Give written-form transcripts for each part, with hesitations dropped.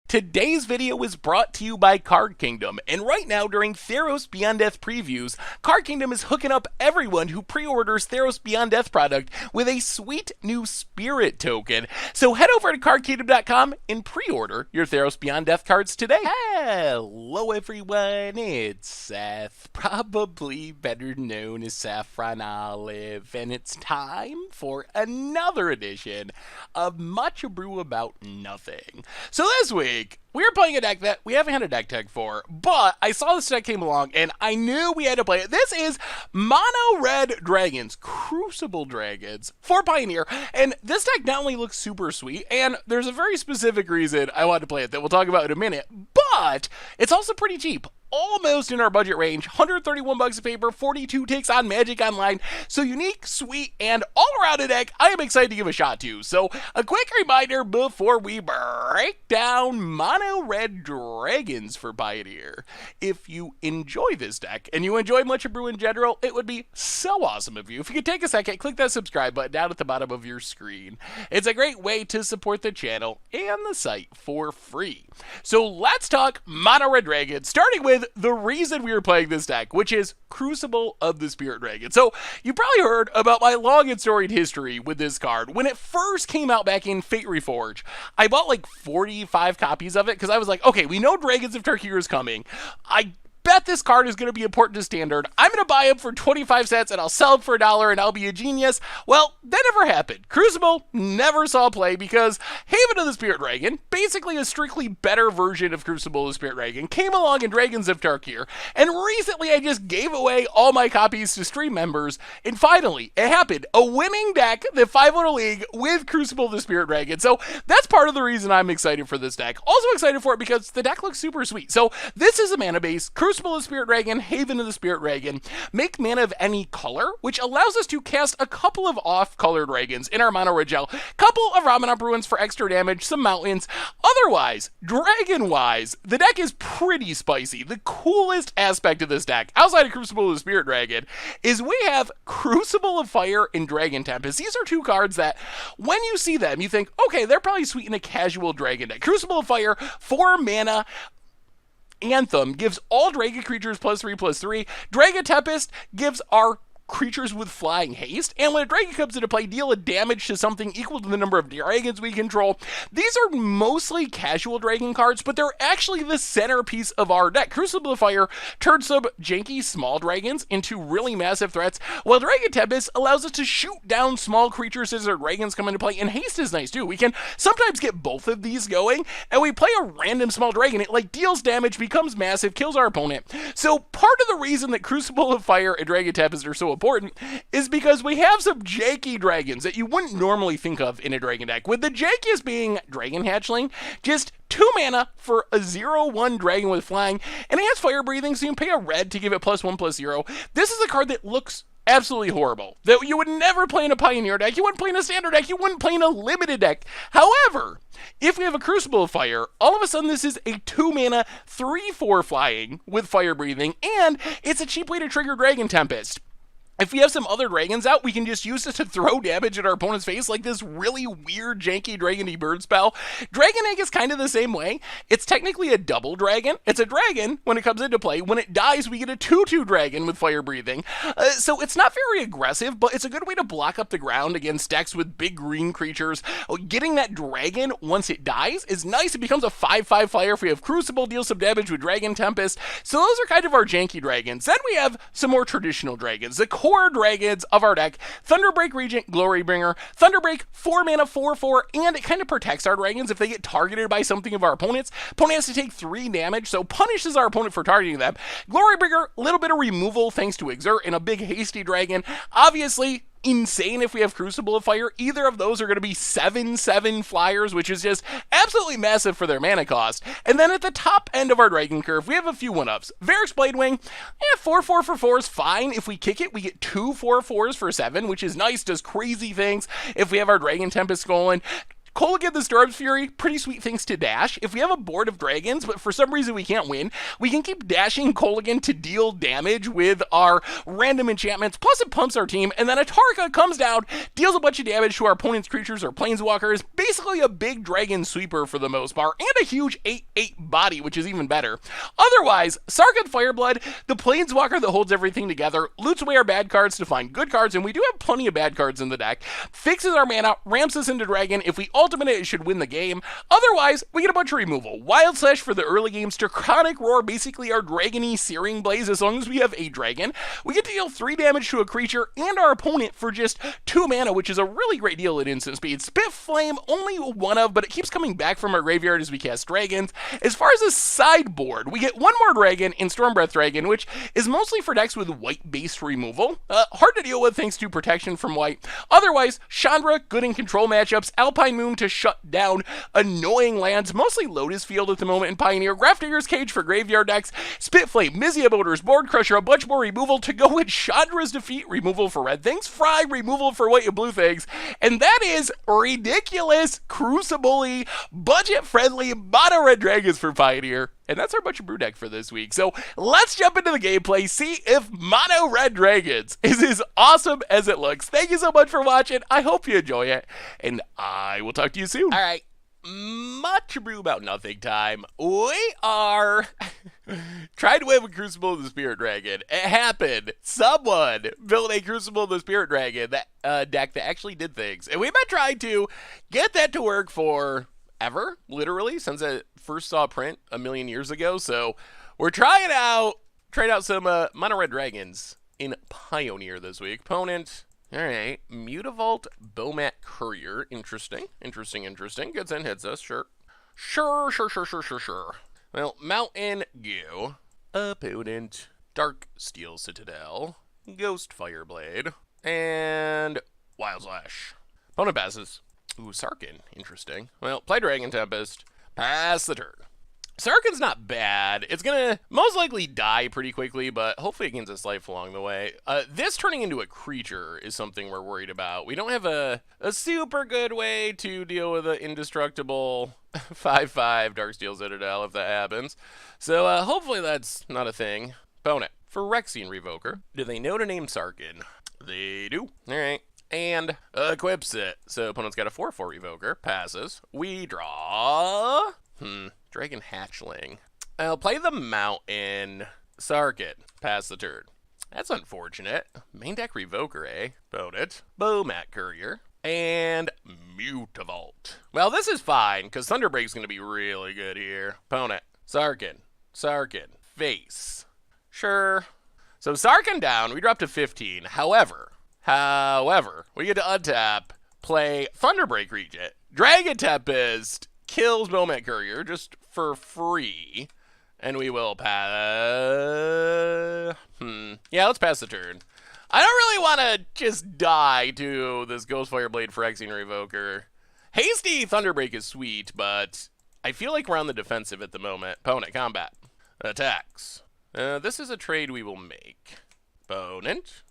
Today's video is brought to you by Card Kingdom, and right now during Theros Beyond Death previews, Card Kingdom is hooking up everyone who pre-orders Theros Beyond Death product with a sweet new spirit token. So head over to cardkingdom.com and pre-order your Theros Beyond Death cards today. Hello everyone, it's Seth, probably better known as Saffron Olive, and it's time for another edition of Abrew about nothing. So this week, we were playing a deck that we haven't had a deck tag for, but I saw this deck came along and I knew we had to play it. This is Mono Red Dragons, Crucible Dragons for Pioneer, and this deck not only looks super sweet, and there's a very specific reason I wanted to play it that we'll talk about in a minute, but it's also pretty cheap. Almost in our budget range, 131 bucks a paper, 42 ticks on Magic Online. So unique, sweet, and all-around a deck I am excited to give a shot to. So a quick reminder before we break down Mono Red Dragons for Pioneer. If you enjoy this deck and you enjoy much of Brew in general, it would be so awesome of you if you could take a second, click that subscribe button down at the bottom of your screen. It's a great way to support the channel and the site for free. So let's talk Mono Red Dragons, starting with the reason we were playing this deck, which is Crucible of the Spirit Dragon. So you probably heard about my long and storied history with this card. When it first came out back in Fate Reforged, I bought like 45 copies of it because I was like, okay, we know Dragons of Tarkir is coming. I bet this card is going to be important to Standard. I'm going to buy him for 25 cents and I'll sell him for $1 and I'll be a genius. Well, that never happened. Crucible never saw play because Haven of the Spirit Dragon, basically a strictly better version of Crucible of the Spirit Dragon, came along in Dragons of Tarkir, and recently I just gave away all my copies to stream members, and finally, it happened. A winning deck, the 5-0 League, with Crucible of the Spirit Dragon. So that's part of the reason I'm excited for this deck. Also excited for it because the deck looks super sweet. So this is a mana base, Crucible of the Spirit Dragon, Haven of the Spirit Dragon, make mana of any color, which allows us to cast a couple of off-color dragons in our mono red gel, couple of Ramanop Ruins for extra damage, some mountains. Otherwise, dragon-wise, the deck is pretty spicy. The coolest aspect of this deck, outside of Crucible of the Spirit Dragon, is we have Crucible of Fire and Dragon Tempest. These are two cards that, when you see them, you think, okay, they're probably sweet in a casual dragon deck. Crucible of Fire, 4 mana, Anthem gives all dragon creatures +3/+3. Dragon Tempest gives our creatures with flying haste, and when a dragon comes into play, deal a damage to something equal to the number of dragons we control. These are mostly casual dragon cards, but they're actually the centerpiece of our deck. Crucible of Fire turns some janky small dragons into really massive threats, while Dragon Tempest allows us to shoot down small creatures as our dragons come into play, and haste is nice too. We can sometimes get both of these going, and we play a random small dragon, it like deals damage, becomes massive, kills our opponent. So part of the reason that Crucible of Fire and Dragon Tempest are so important is because we have some janky dragons that you wouldn't normally think of in a dragon deck, with the jankiest being Dragon Hatchling, just 2 mana for a 0/1 dragon with flying, and it has fire breathing, so you can pay a red to give it +1/+0. This is a card that looks absolutely horrible, that you would never play in a Pioneer deck, you wouldn't play in a Standard deck, you wouldn't play in a limited deck. However, if we have a Crucible of Fire, all of a sudden this is a 2 mana 3/4 flying with fire breathing, and it's a cheap way to trigger Dragon Tempest. If we have some other dragons out, we can just use it to throw damage at our opponent's face, like this really weird, janky Dragon-y bird spell. Dragon Egg is kind of the same way. It's technically a double dragon. It's a dragon when it comes into play. When it dies, we get a 2/2 dragon with fire breathing. So it's not very aggressive, but it's a good way to block up the ground against decks with big green creatures. Getting that dragon once it dies is nice. It becomes a 5/5 flyer if we have Crucible, deals some damage with Dragon Tempest. So those are kind of our janky dragons. Then we have some more traditional dragons. The core dragons of our deck, Thunderbreak Regent, Glorybringer. Thunderbreak, 4 mana, 4/4, and it kind of protects our dragons if they get targeted by something of our opponents. Opponent has to take 3 damage, so punishes our opponent for targeting them. Glorybringer, a little bit of removal thanks to Exert, and a big hasty dragon. Obviously, insane if we have Crucible of Fire. Either of those are going to be 7/7 flyers, which is just absolutely massive for their mana cost. And then at the top end of our dragon curve, we have a few 1-ups. Varix Bladewing, 4/4 for 4 is fine. If we kick it, we get 2 4/4s for 7, which is nice, does crazy things if we have our Dragon Tempest going. Kolaghan the Storm's Fury, pretty sweet things to dash. If we have a board of dragons, but for some reason we can't win, we can keep dashing Kolaghan to deal damage with our random enchantments, plus it pumps our team, and then Atarka comes down, deals a bunch of damage to our opponent's creatures or planeswalkers, basically a big dragon sweeper for the most part, and a huge 8/8 body, which is even better. Otherwise, Sarkhan Fireblood, the planeswalker that holds everything together, loots away our bad cards to find good cards, and we do have plenty of bad cards in the deck, fixes our mana, ramps us into dragon. If we ultimate it, it should win the game. Otherwise, we get a bunch of removal. Wild Slash for the early game, Draconic Roar, basically our dragony Searing Blaze, as long as we have a dragon. We get to deal 3 damage to a creature and our opponent for just 2 mana, which is a really great deal at instant speed. Spit Flame, only one of, but it keeps coming back from our graveyard as we cast dragons. As far as a sideboard, we get 1 more dragon in Stormbreath Dragon, which is mostly for decks with white-based removal. Hard to deal with thanks to protection from white. Otherwise, Chandra, good in control matchups. Alpine Moon to shut down annoying lands, mostly Lotus Field at the moment in Pioneer. Grafdigger's Cage for graveyard decks. Spitflame, Mizia Boaters, Board Crusher, a bunch more removal to go with Chandra's Defeat, removal for red things. Fry, removal for white and blue things. And that is ridiculous, Crucible-y, budget-friendly, mono-red dragons for Pioneer. And that's our bunch of brew deck for this week. So let's jump into the gameplay, see if mono red dragons is as awesome as it looks. Thank you so much for watching. I hope you enjoy it, and I will talk to you soon. All right, much brew about nothing time. We are trying to win with Crucible of the Spirit Dragon. It happened. Someone built a Crucible of the Spirit Dragon deck that actually did things, and we've been trying to get that to work for ever, literally, since I first saw print a million years ago. So we're trying out some mono red dragons in Pioneer this week. Opponent, all right, Mutavault Bomat Courier. Interesting. Gets in, hits us. Sure. Well, Mountain Goo. Opponent, Dark Steel Citadel, Ghost Fireblade, and Wild Slash. Opponent passes. Ooh, Sarkhan. Interesting. Well, play Dragon Tempest. Pass the turn. Sarkhan's not bad. It's gonna most likely die pretty quickly, but hopefully it gains its life along the way. This turning into a creature is something we're worried about. We don't have a super good way to deal with an indestructible 5/5 Darksteel Citadel if that happens. So hopefully that's not a thing. Opponent. For Rexian Revoker, do they know to name Sarkhan? They do. All right. And equips it. So opponent's got a 4/4 Revoker. Passes. We draw. Dragon Hatchling. I'll play the Mountain. Sarkhan. Pass the turn. That's unfortunate. Main deck Revoker, eh? Opponent. Bomat Courier. And Mutavault. Well, this is fine, because Thunderbreak's going to be really good here. Opponent. Sarkhan. Face. Sure. So Sarkhan down. We drop to 15. However, we get to untap, play Thunderbreak Regent. Dragon Tempest kills Bomat Courier just for free, and we will pass. Yeah, let's pass the turn. I don't really want to just die to this Ghost Fireblade Phyrexian Revoker. Hasty Thunderbreak is sweet, but I feel like we're on the defensive at the moment. Opponent, combat. Attacks. This is a trade we will make. Opponent.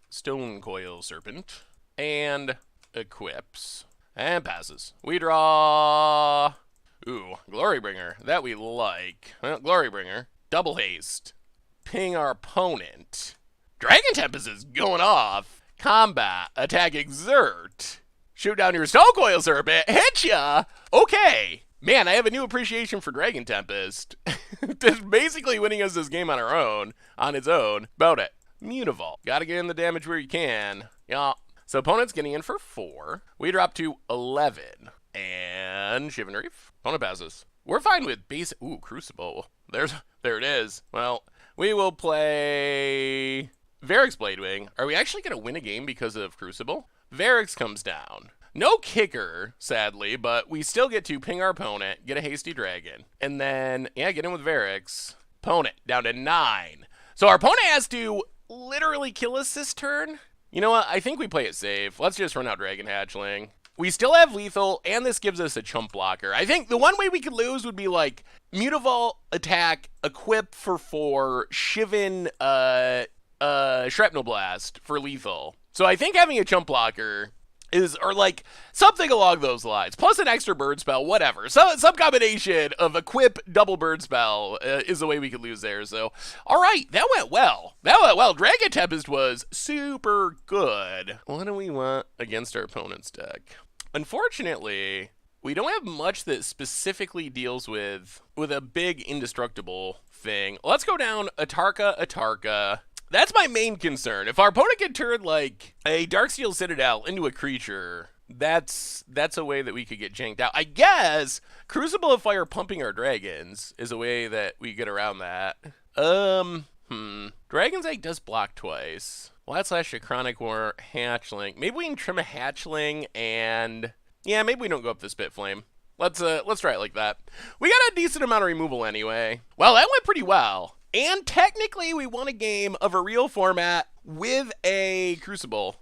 Stone Coil Serpent, and equips, and passes. We draw. Ooh, Glorybringer. That we like. Well, Glorybringer. Double haste. Ping our opponent. Dragon Tempest is going off. Combat. Attack exert. Shoot down your Stone Coil Serpent. Hit ya. Okay. Man, I have a new appreciation for Dragon Tempest. Just basically winning us this game on its own. About it. Mutavault. Gotta get in the damage where you can. Yeah. So opponent's getting in for 4. We drop to 11. And Shivan Reef. Opponent passes. We're fine with base. Ooh, Crucible. There it is. Well, we will play Varix Bladewing. Are we actually gonna win a game because of Crucible? Varix comes down. No kicker, sadly, but we still get to ping our opponent, get a hasty dragon, and then, yeah, get in with Varix. Opponent down to 9. So our opponent has to literally kill us this turn. You know what? I think we play it safe. Let's just run out Dragon Hatchling. We still have lethal, and this gives us a chump blocker. I think the one way we could lose would be like Mutavault attack, equip for 4, Shivan Shrapnel Blast for lethal. So I think having a chump blocker or like something along those lines, plus an extra bird spell, whatever. So some combination of equip double bird spell is the way we could lose there. So, all right, that went well. Dragon Tempest was super good. What do we want against our opponent's deck? Unfortunately, we don't have much that specifically deals with a big indestructible thing. Let's go down Atarka. That's my main concern. If our opponent can turn like a Darksteel Citadel into a creature, that's a way that we could get janked out. I guess Crucible of Fire pumping our dragons is a way that we get around that. Dragon's Egg does block twice. Wild Slash a Chronic War Hatchling. Maybe we can trim a Hatchling and yeah, maybe we don't go up the Spitflame. Let's try it like that. We got a decent amount of removal anyway. Well, that went pretty well. And technically, we won a game of a real format with a Crucible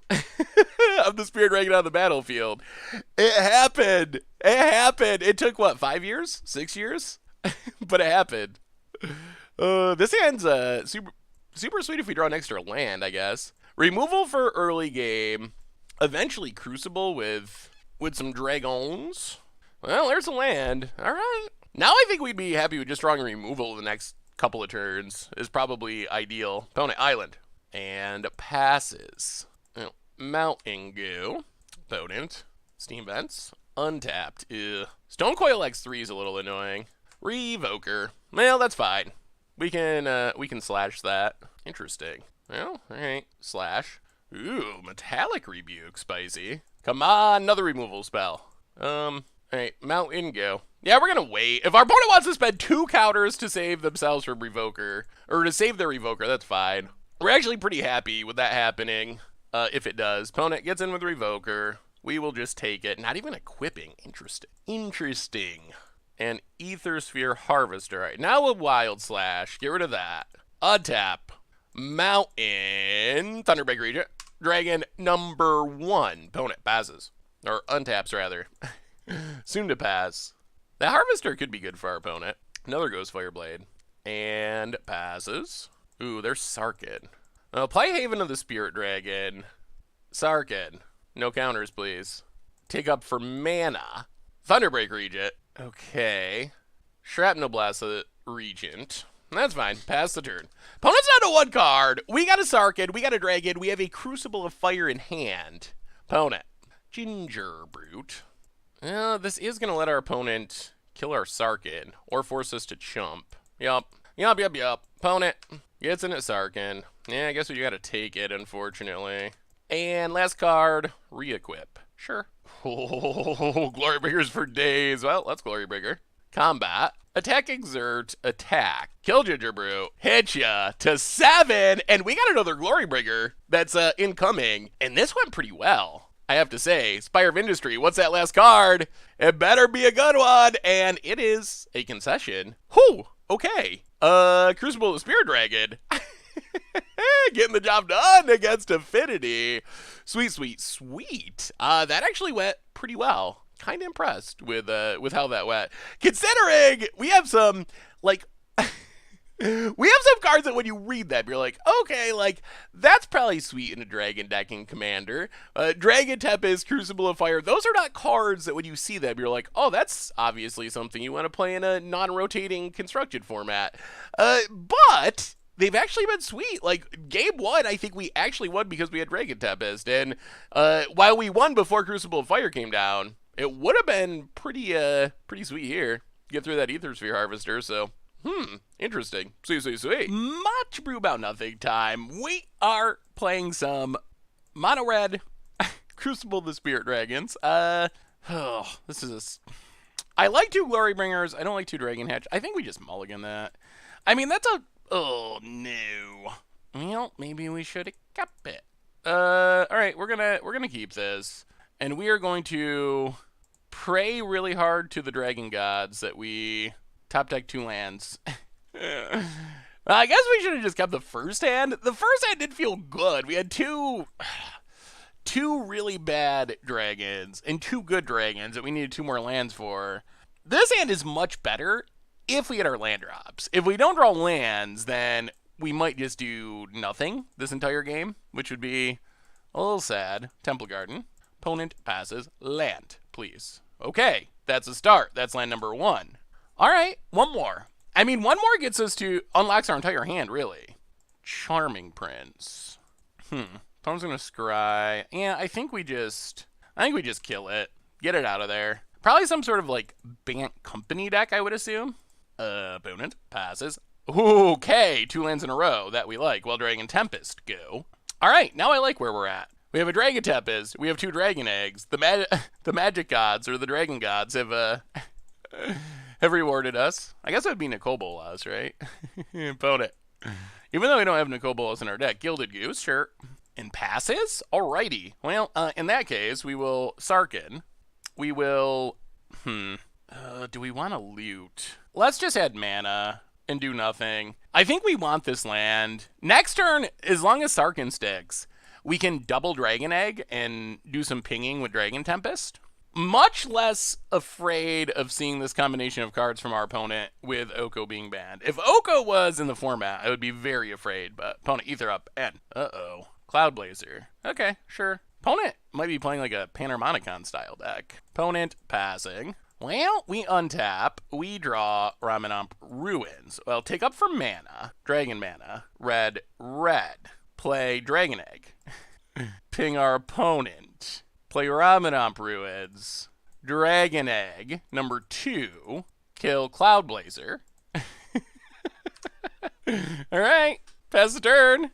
of the Spirit Dragon on the battlefield. It happened. It took, what, 5 years? 6 years? But it happened. This hand's super sweet if we draw an extra land, I guess. Removal for early game. Eventually Crucible with some dragons. Well, there's a land. All right. Now I think we'd be happy with just drawing removal the next couple of turns is probably ideal. Opponent Island. And passes. Mountain Goo. Opponent. Steam Vents. Untapped. Ew. Stone Coil X3 is a little annoying. Revoker. Well, that's fine. We can slash that. Interesting. Well, alright. Slash. Ooh, Metallic Rebuke. Spicy. Come on, another removal spell. Alright, Mountain Go. Yeah, we're gonna wait. If our opponent wants to spend 2 counters to save themselves from Revoker, or to save their Revoker, that's fine. We're actually pretty happy with that happening, if it does. Opponent gets in with Revoker. We will just take it. Not even equipping. Interesting. And Aethersphere Harvester. All right, now a Wild Slash. Get rid of that. Untap. Mountain. Thunderbreak Regent. Dragon number 1. Opponent passes. Or untaps, rather. Soon to pass. The Harvester could be good for our opponent. Another Ghost Fireblade. And passes. Ooh, there's Sarkhan. Play Haven of the Spirit Dragon. Sarkhan. No counters, please. Take up for mana. Thunderbreak Regent. Okay. Shrapnel Blast the Regent. That's fine. Pass the turn. Opponent's down to 1 card. We got a Sarkhan. We got a Dragon. We have a Crucible of Fire in hand. Opponent. Ginger Brute. This is going to let our opponent kill our Sarkhan or force us to chump. Yup. Opponent gets in at Sarkhan. Yeah, I guess we got to take it, unfortunately. And last card, re-equip. Sure. Oh, Glorybringers for days. Well, let's Glorybreaker. Combat. Attack, exert, attack. Kill Ginger Brew. Hit ya to 7. And we got another Glorybringer that's incoming. And this went pretty well, I have to say. Spire of Industry. What's that last card? It better be a good one. And it is a concession. Whew. Okay. Crucible of the Spirit Dragon. Getting the job done against Affinity. Sweet. That actually went pretty well. Kind of impressed with how that went. Considering we have some, like, we have some cards that when you read them, you're like, okay, like, that's probably sweet in a Dragon deck in Commander. Dragon Tempest, Crucible of Fire, those are not cards that when you see them, you're like, oh, that's obviously something you want to play in a non-rotating constructed format. But they've actually been sweet. Like, game 1, I think we actually won because we had Dragon Tempest. And while we won before Crucible of Fire came down, it would have been pretty sweet here. Get through that Aethersphere Harvester, so, interesting. Sweet. Much brew about nothing time. We are playing some Mono Red Crucible of the Spirit Dragons. This is I like 2 Glorybringers. I don't like 2 Dragon Hatch. I think we just mulligan that. I mean, that's a... Oh, no. Well, maybe we should have kept it. Alright, we're gonna keep this. And we are going to pray really hard to the Dragon Gods that we top deck 2 lands. I guess we should have just kept the first hand. The first hand did feel good. We had two really bad dragons and 2 good dragons that we needed 2 more lands for. This hand is much better if we get our land drops. If we don't draw lands, then we might just do nothing this entire game, which would be a little sad. Temple Garden. Opponent passes land, please. Okay, that's a start. That's land number 1. All right, one more. I mean, one more gets us to unlocks our entire hand, really. Charming Prince. Opponent's gonna scry. Yeah, I think we just kill it. Get it out of there. Probably some sort of like Bant Company deck, I would assume. Opponent passes. Okay, 2 lands in a row that we like. Well, Dragon Tempest, go. All right, now I like where we're at. We have a Dragon Tempest. We have 2 Dragon Eggs. The magic gods or the dragon gods have rewarded us. I guess that would be Nicol Bolas, right? Opponent. Even though we don't have Nicol Bolas in our deck, Gilded Goose, sure. And passes? Alrighty. Well, in that case, we will Sarkin. We will. Do we want to loot? Let's just add mana and do nothing. I think we want this land. Next turn, as long as Sarkin sticks, we can double Dragon Egg and do some pinging with Dragon Tempest. Much less afraid of seeing this combination of cards from our opponent with Oko being banned. If Oko was in the format, I would be very afraid, but opponent Ether up and Cloudblazer. Okay, sure. Opponent might be playing like a Panharmonicon style deck. Opponent passing. Well, we untap. We draw Ramanamp Ruins. Well, take up for mana. Dragon mana. Red, red. Play Dragon Egg. Ping our opponent. Play Ramanamp Ruins. Dragon Egg. Number 2. Kill Cloudblazer. Alright. Pass the turn.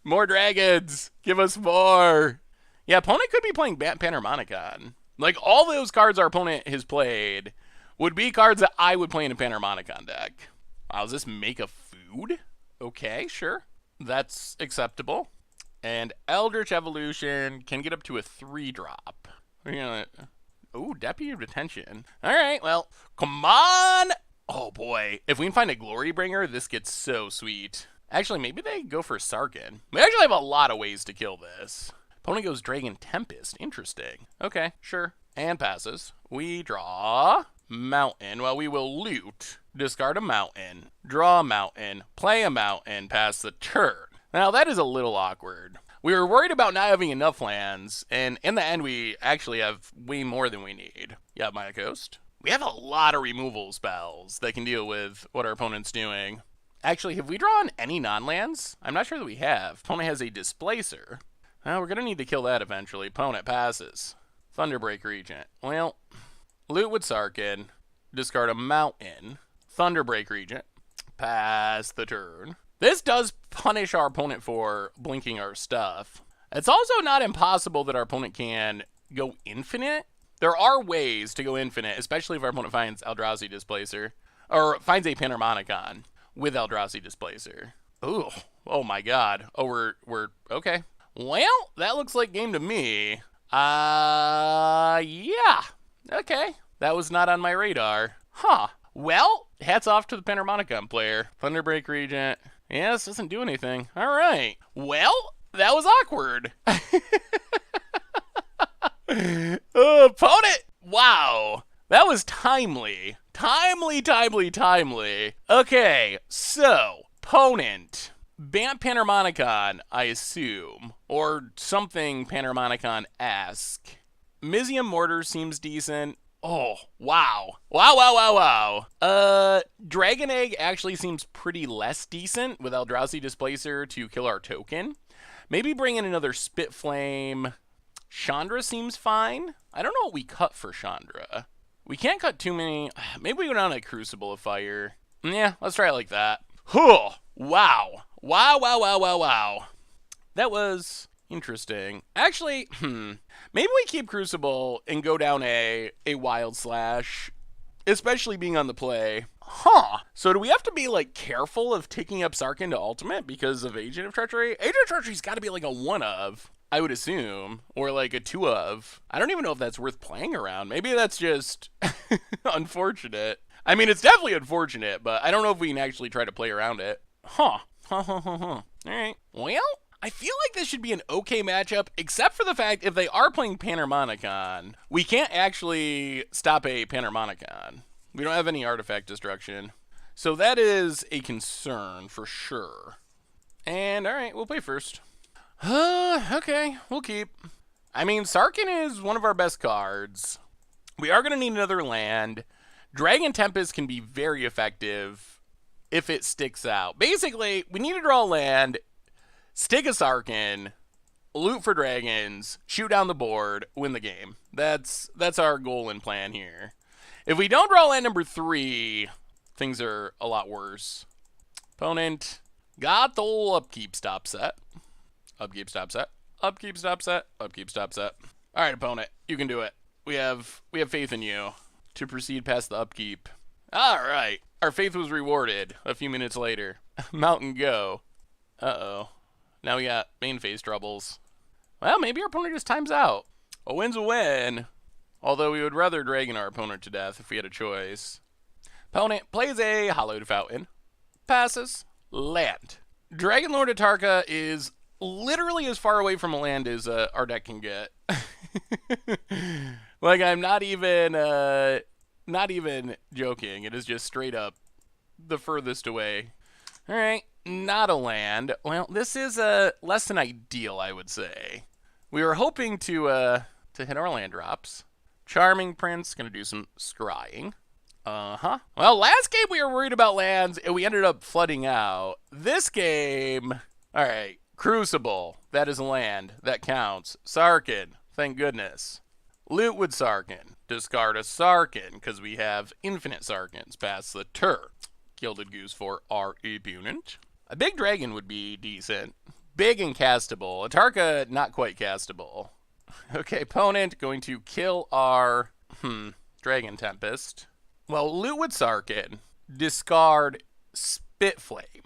More dragons. Give us more. Yeah, opponent could be playing Panharmonicon. Like, all those cards our opponent has played would be cards that I would play in a Panharmonicon deck. Wow, does this make a food? Okay, sure. That's acceptable. And Eldritch Evolution can get up to a 3-drop. We're gonna... Ooh, Deputy of Detention. Alright, well, come on! Oh boy, if we can find a Glorybringer, this gets so sweet. Actually, maybe they go for Sarkin. We actually have a lot of ways to kill this. Opponent goes Dragon Tempest. Interesting. Okay, sure. And passes. We draw Mountain. Well, we will loot. Discard a Mountain. Draw a Mountain. Play a Mountain. Pass the turn. Now, that is a little awkward. We were worried about not having enough lands, and in the end, we actually have way more than we need. Yeah, Maya Coast. We have a lot of removal spells that can deal with what our opponent's doing. Actually, have we drawn any non-lands? I'm not sure that we have. Opponent has a Displacer. Well, we're going to need to kill that eventually. Opponent passes. Thunderbreak Regent. Well, loot with Sarkin. Discard a Mountain. Thunderbreak Regent. Pass the turn. This does punish our opponent for blinking our stuff. It's also not impossible that our opponent can go infinite. There are ways to go infinite, especially if our opponent finds Eldrazi Displacer. Or finds a Panharmonicon with Eldrazi Displacer. Ooh. Oh my god. Oh, we're okay. Well, that looks like game to me. Yeah. Okay. That was not on my radar. Huh. Well, hats off to the Panharmonicon player. Thunderbreak Regent. Yeah, this doesn't do anything. All right. Well, that was awkward. Opponent. Wow. That was timely. Timely. Okay, so, opponent. Bant Panharmonicon, I assume. Or something Panharmonicon-esque. Mizium Mortar seems decent. Oh, wow. Wow. Dragon Egg actually seems pretty less decent with Eldrazi Displacer to kill our token. Maybe bring in another Spitflame. Chandra seems fine. I don't know what we cut for Chandra. We can't cut too many. Maybe we go down a Crucible of Fire. Yeah, let's try it like that. Huh. Wow. That was interesting. Actually, maybe we keep Crucible and go down a Wild Slash, especially being on the play. Huh. So do we have to be, like, careful of taking up Sarkin to Ultimate because of Agent of Treachery? Agent of Treachery's got to be, like, a 1-of, I would assume, or, like, a 2-of. I don't even know if that's worth playing around. Maybe that's just unfortunate. I mean, it's definitely unfortunate, but I don't know if we can actually try to play around it. Huh. Alright. Well, I feel like this should be an okay matchup, except for the fact if they are playing Panharmonicon, we can't actually stop a Panharmonicon. We don't have any artifact destruction. So that is a concern for sure. And alright, we'll play first. Okay, we'll keep. I mean, Sarkhan is one of our best cards. We are going to need another land. Dragon Tempest can be very effective if it sticks out. Basically, we need to draw a land, stick a Sarkhan, loot for dragons, shoot down the board, win the game. That's our goal and plan here. If we don't draw land number 3, things are a lot worse. Opponent got the whole upkeep stop set. Upkeep stop set. Upkeep stop set. Upkeep stop set. All right, opponent, you can do it. We have faith in you to proceed past the upkeep. All right, our faith was rewarded a few minutes later. Mountain go. Uh-oh. Now we got main phase troubles. Well, maybe our opponent just times out. A win's a win. Although we would rather dragon our opponent to death if we had a choice. Opponent plays a Hallowed Fountain. Passes. Land. Dragon Lord Atarka is literally as far away from a land as our deck can get. Like, I'm not even joking. It is just straight up the furthest away. All right, not a land. Well, this is less than ideal, I would say. We were hoping to hit our land drops. Charming Prince, gonna do some scrying. Well, last game we were worried about lands, and we ended up flooding out. This game, all right, Crucible, that is a land. That counts. Sarkhan, thank goodness. Loot with Sarkhan. Discard a Sarkhan, because we have infinite Sarkhans past the turn. Gilded Goose for our opponent. A big dragon would be decent. Big and castable. Atarka, not quite castable. Okay, opponent going to kill our Dragon Tempest. Well, loot with Sarkhan. Discard Spitflame.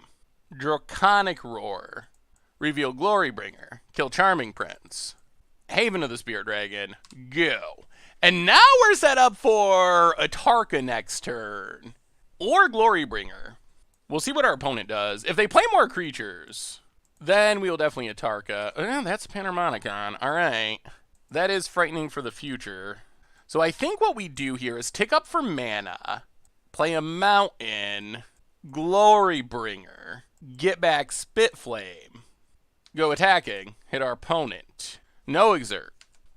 Draconic Roar. Reveal Glorybringer. Kill Charming Prince. Haven of the Spirit Dragon. Go. And now we're set up for Atarka next turn. Or Glorybringer. We'll see what our opponent does. If they play more creatures, then we will definitely Atarka. That's Panharmonicon. All right. That is frightening for the future. So I think what we do here is tick up for mana, play a Mountain, Glorybringer, get back Spitflame, go attacking, hit our opponent, no exert,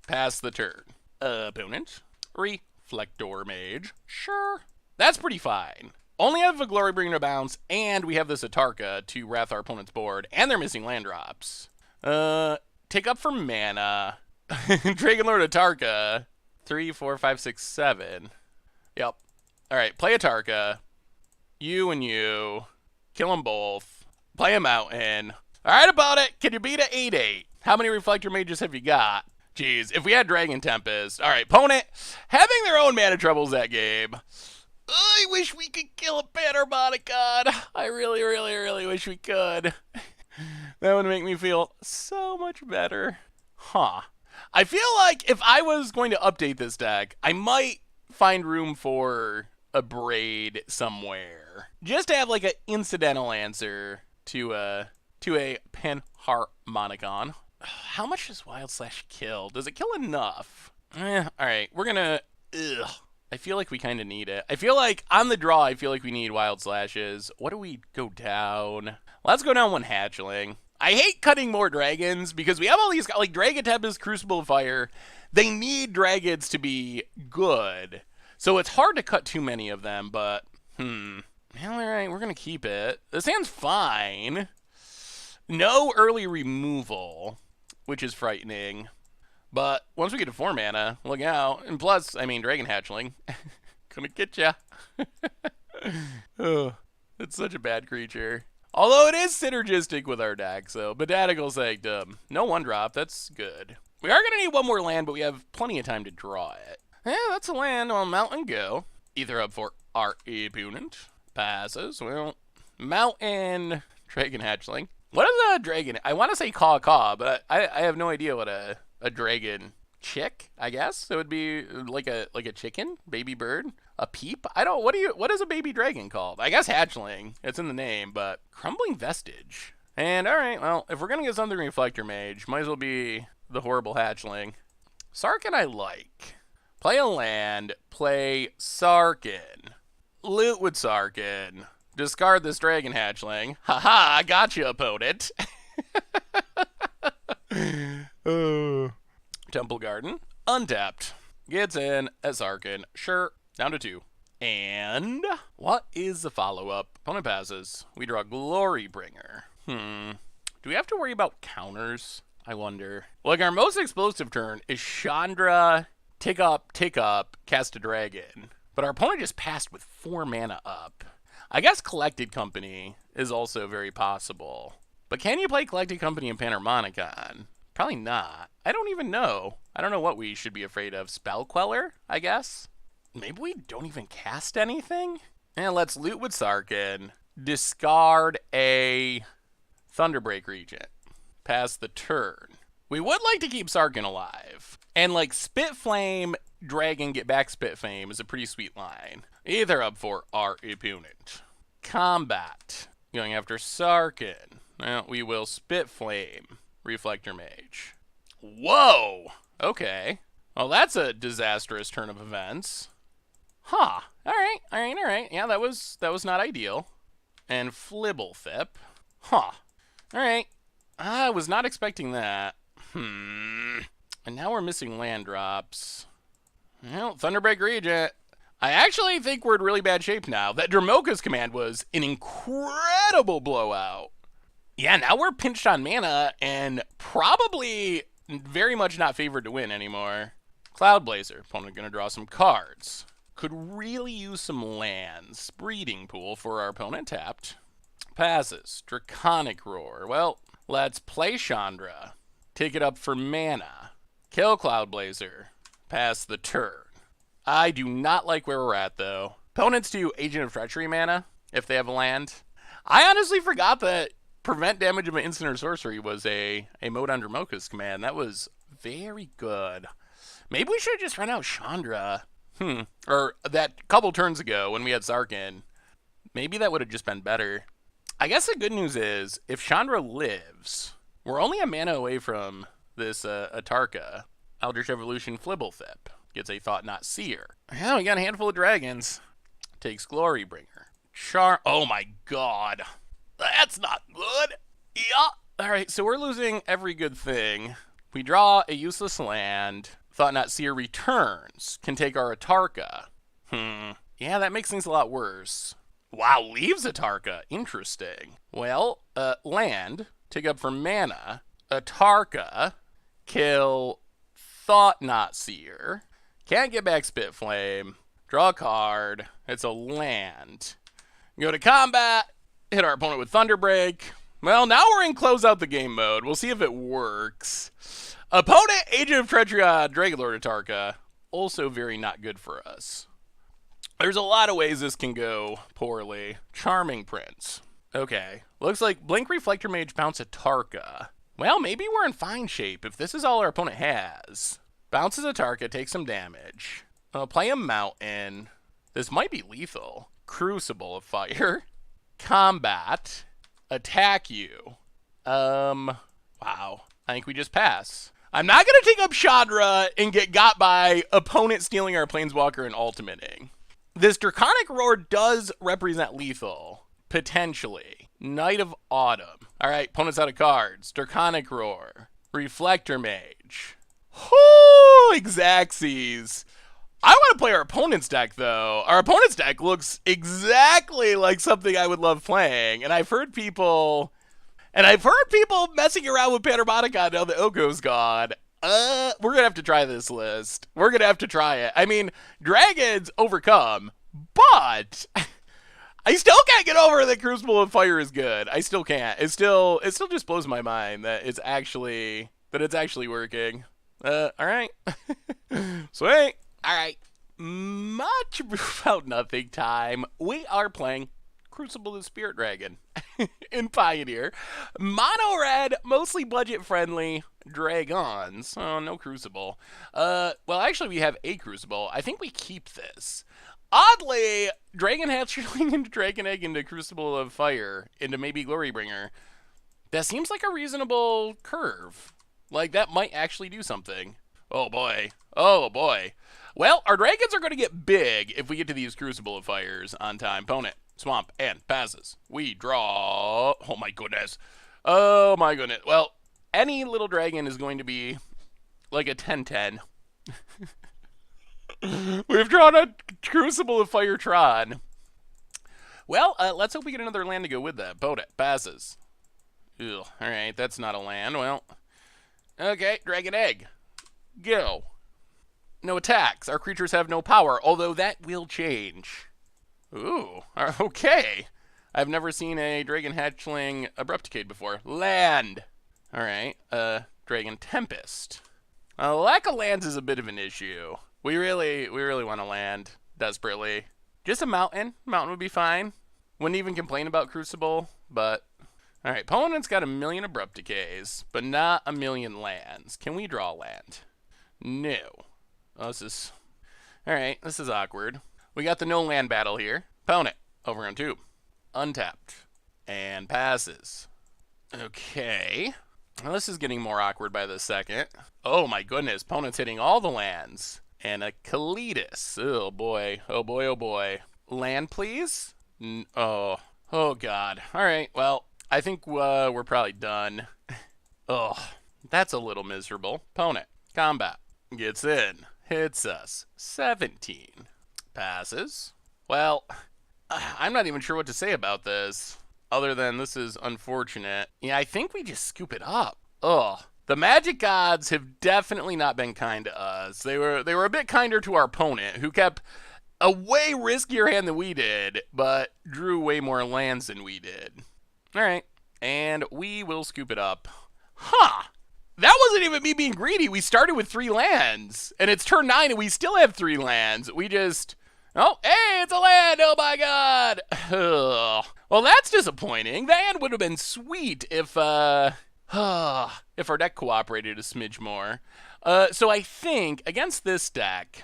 pass the turn. Opponent, Reflector Mage, sure. That's pretty fine. Only have a Glorybringer to bounce, and we have this Atarka to wrath our opponent's board, and they're missing land drops. Tick up for mana, Dragon Lord Atarka, 3, 4, 5, 6, 7. Yep. All right, play Atarka. You and you. Kill them both. Play a Mountain. All right, about it. Can you beat an 8-8? How many Reflector Mages have you got? Jeez, if we had Dragon Tempest. All right, opponent having their own mana troubles that game. I wish we could kill a Panharmonicon. I really, really, really wish we could. That would make me feel so much better. Huh. I feel like if I was going to update this deck, I might find room for a Braid somewhere. Just to have like an incidental answer to a Panharmonicon. How much does Wild Slash kill? Does it kill enough? Alright, we're gonna... I feel like we kind of need it. I feel like on the draw, I feel like we need Wild Slashes. What do we go down? Let's go down one Hatchling. I hate cutting more dragons because we have all these, like Dragon Tempest, Crucible of Fire. They need dragons to be good. So it's hard to cut too many of them, but, well, alright, we're going to keep it. This hand's fine. No early removal, which is frightening. But once we get to 4 mana, look out. And plus, I mean, Dragon Hatchling. Gonna get ya. Oh, it's such a bad creature. Although it is synergistic with our deck, so Bodatical Sanctum. No 1-drop, that's good. We are going to need one more land, but we have plenty of time to draw it. Yeah, that's a land on Mountain Go. Either up for our opponent. Passes. Well, Mountain Dragon Hatchling. What is a dragon? I want to say caw-caw, but I have no idea what a dragon chick, I guess. It would be like a chicken, baby bird. A peep? What is a baby dragon called? I guess hatchling. It's in the name, but Crumbling Vestige. And alright, well, if we're gonna get something Reflector Mage, might as well be the horrible hatchling. Sarkhan I like. Play a land, play Sarkhan. Loot with Sarkhan. Discard this Dragon Hatchling. Haha, I got you, opponent. Temple Garden, untapped. Gets in as Sarkin. Sure, down to 2. And what is the follow-up? Opponent passes. We draw Glorybringer. Do we have to worry about counters? I wonder. Like, our most explosive turn is Chandra, tick up, cast a dragon. But our opponent just passed with 4 mana up. I guess Collected Company is also very possible. But can you play Collected Company in Panharmonicon? Probably not. I don't even know. I don't know what we should be afraid of. Spell Queller, I guess? Maybe we don't even cast anything? And let's loot with Sarkin. Discard a Thunderbreak Regent. Pass the turn. We would like to keep Sarkin alive. And like Spitflame, Dragon, get back Spitflame is a pretty sweet line. Either up for our opponent. Combat. Going after Sarkin. Well, we will Spitflame. Reflector Mage. Whoa! Okay. Well, that's a disastrous turn of events. Huh. Alright. Yeah, that was not ideal. And Flibblethip. Huh. Alright. I was not expecting that. And now we're missing land drops. Well, Thunderbreak Regent. I actually think we're in really bad shape now. That Dramoka's command was an incredible blowout. Yeah, now we're pinched on mana and probably very much not favored to win anymore. Cloudblazer. Opponent gonna draw some cards. Could really use some lands. Breeding Pool for our opponent tapped. Passes. Draconic Roar. Well, let's play Chandra. Take it up for mana. Kill Cloudblazer. Pass the turn. I do not like where we're at, though. Opponents do Agent of Treachery mana if they have a land. I honestly forgot that prevent damage of an instant or sorcery was a mode on Dramoka's command. That was very good. Maybe we should have just run out Chandra. Or that couple turns ago when we had Sarkin. Maybe that would have just been better. I guess the good news is, if Chandra lives, we're only a mana away from this Atarka. Eldritch Evolution Flibblethip. Gets a Thought Not Seer. Yeah, we got a handful of dragons. Takes Glorybringer. Oh my god. That's not good. Yeah. Alright, so we're losing every good thing. We draw a useless land. Thought Not Seer returns. Can take our Atarka. Yeah, that makes things a lot worse. Wow, leaves Atarka. Interesting. Well, land. Take up for mana. Atarka. Kill Thought Not Seer. Can't get back Spitflame. Draw a card. It's a land. Go to combat. Hit our opponent with Thunderbreak. Well, now we're in close out the game mode. We'll see if it works. Opponent, Agent of Treachery, Dragonlord Atarka. Also very not good for us. There's a lot of ways this can go poorly. Charming Prince. Okay. Looks like Blink Reflector Mage bounce Atarka. Well, maybe we're in fine shape if this is all our opponent has. Bounces Atarka, takes some damage. Play a Mountain. This might be lethal. Crucible of Fire. Combat. Attack you. Wow. I think we just pass. I'm not going to take up Chandra and get got by opponent stealing our Planeswalker and ultimating. This Draconic Roar does represent lethal. Potentially. Knight of Autumn. Alright, opponent's out of cards. Draconic Roar. Reflector Mage. Whoo! Xaxes. I want to play our opponent's deck, though. Our opponent's deck looks exactly like something I would love playing. And I've heard people messing around with Panharmonicon now that Oko's gone. We're going to have to try this list. We're going to have to try it. I mean, dragons overcome, but I still can't get over that Crucible of Fire is good. I still can't. It still just blows my mind that it's actually working. All right. Sweet. All right. Much about nothing time. We are playing Crucible of Spirit Dragon in Pioneer. Mono red, mostly budget friendly dragons. Oh, no Crucible. Well, actually, we have a Crucible. I think we keep this. Oddly, Dragon Hatchling into Dragon Egg into Crucible of Fire into maybe Glorybringer. That seems like a reasonable curve. Like, that might actually do something. Oh, boy. Oh, boy. Well, our dragons are going to get big if we get to these Crucible of Fires on time. Opponent, swamp, and passes. We draw. Oh, my goodness. Oh, my goodness. Well, any little dragon is going to be like a 10-10. We've drawn a Crucible of Firetron. Well, let's hope we get another land to go with that. Boat it. Passes. Ugh. Alright, that's not a land. Well, okay, Dragon Egg. Go. No attacks. Our creatures have no power, although that will change. Ooh, okay. I've never seen a Dragon Hatchling Abrupticate before. Land. Alright, Dragon Tempest. Lack of lands is a bit of an issue. We really want to land desperately. Just a mountain. Mountain would be fine. Wouldn't even complain about Crucible, but... Alright, opponent's got 1,000,000 Abrupticates, but not 1,000,000 lands. Can we draw land? No. Oh, this is... Alright, this is awkward. We got the no land battle here. Opponent, over on 2. Untapped. And passes. Okay. Well, this is getting more awkward by the second. Oh my goodness, opponent's hitting all the lands. And a Kalitas. Oh boy, oh boy, oh boy. Land, please? Oh god. Alright, well, I think we're probably done. Oh, that's a little miserable. Opponent, combat. Gets in. Hits us. 17. Passes. Well, I'm not even sure what to say about this. Other than this is unfortunate. Yeah, I think we just scoop it up. Ugh. The Magic Gods have definitely not been kind to us. They were a bit kinder to our opponent, who kept a way riskier hand than we did, but drew way more lands than we did. Alright, and we will scoop it up. Huh! That wasn't even me being greedy. We started with 3 lands, and it's turn 9 and we still have 3 lands. We just... Oh, hey, it's a land! Oh my god! Ugh. Well, that's disappointing. The hand would have been sweet if our deck cooperated a smidge more. So I think, against this deck,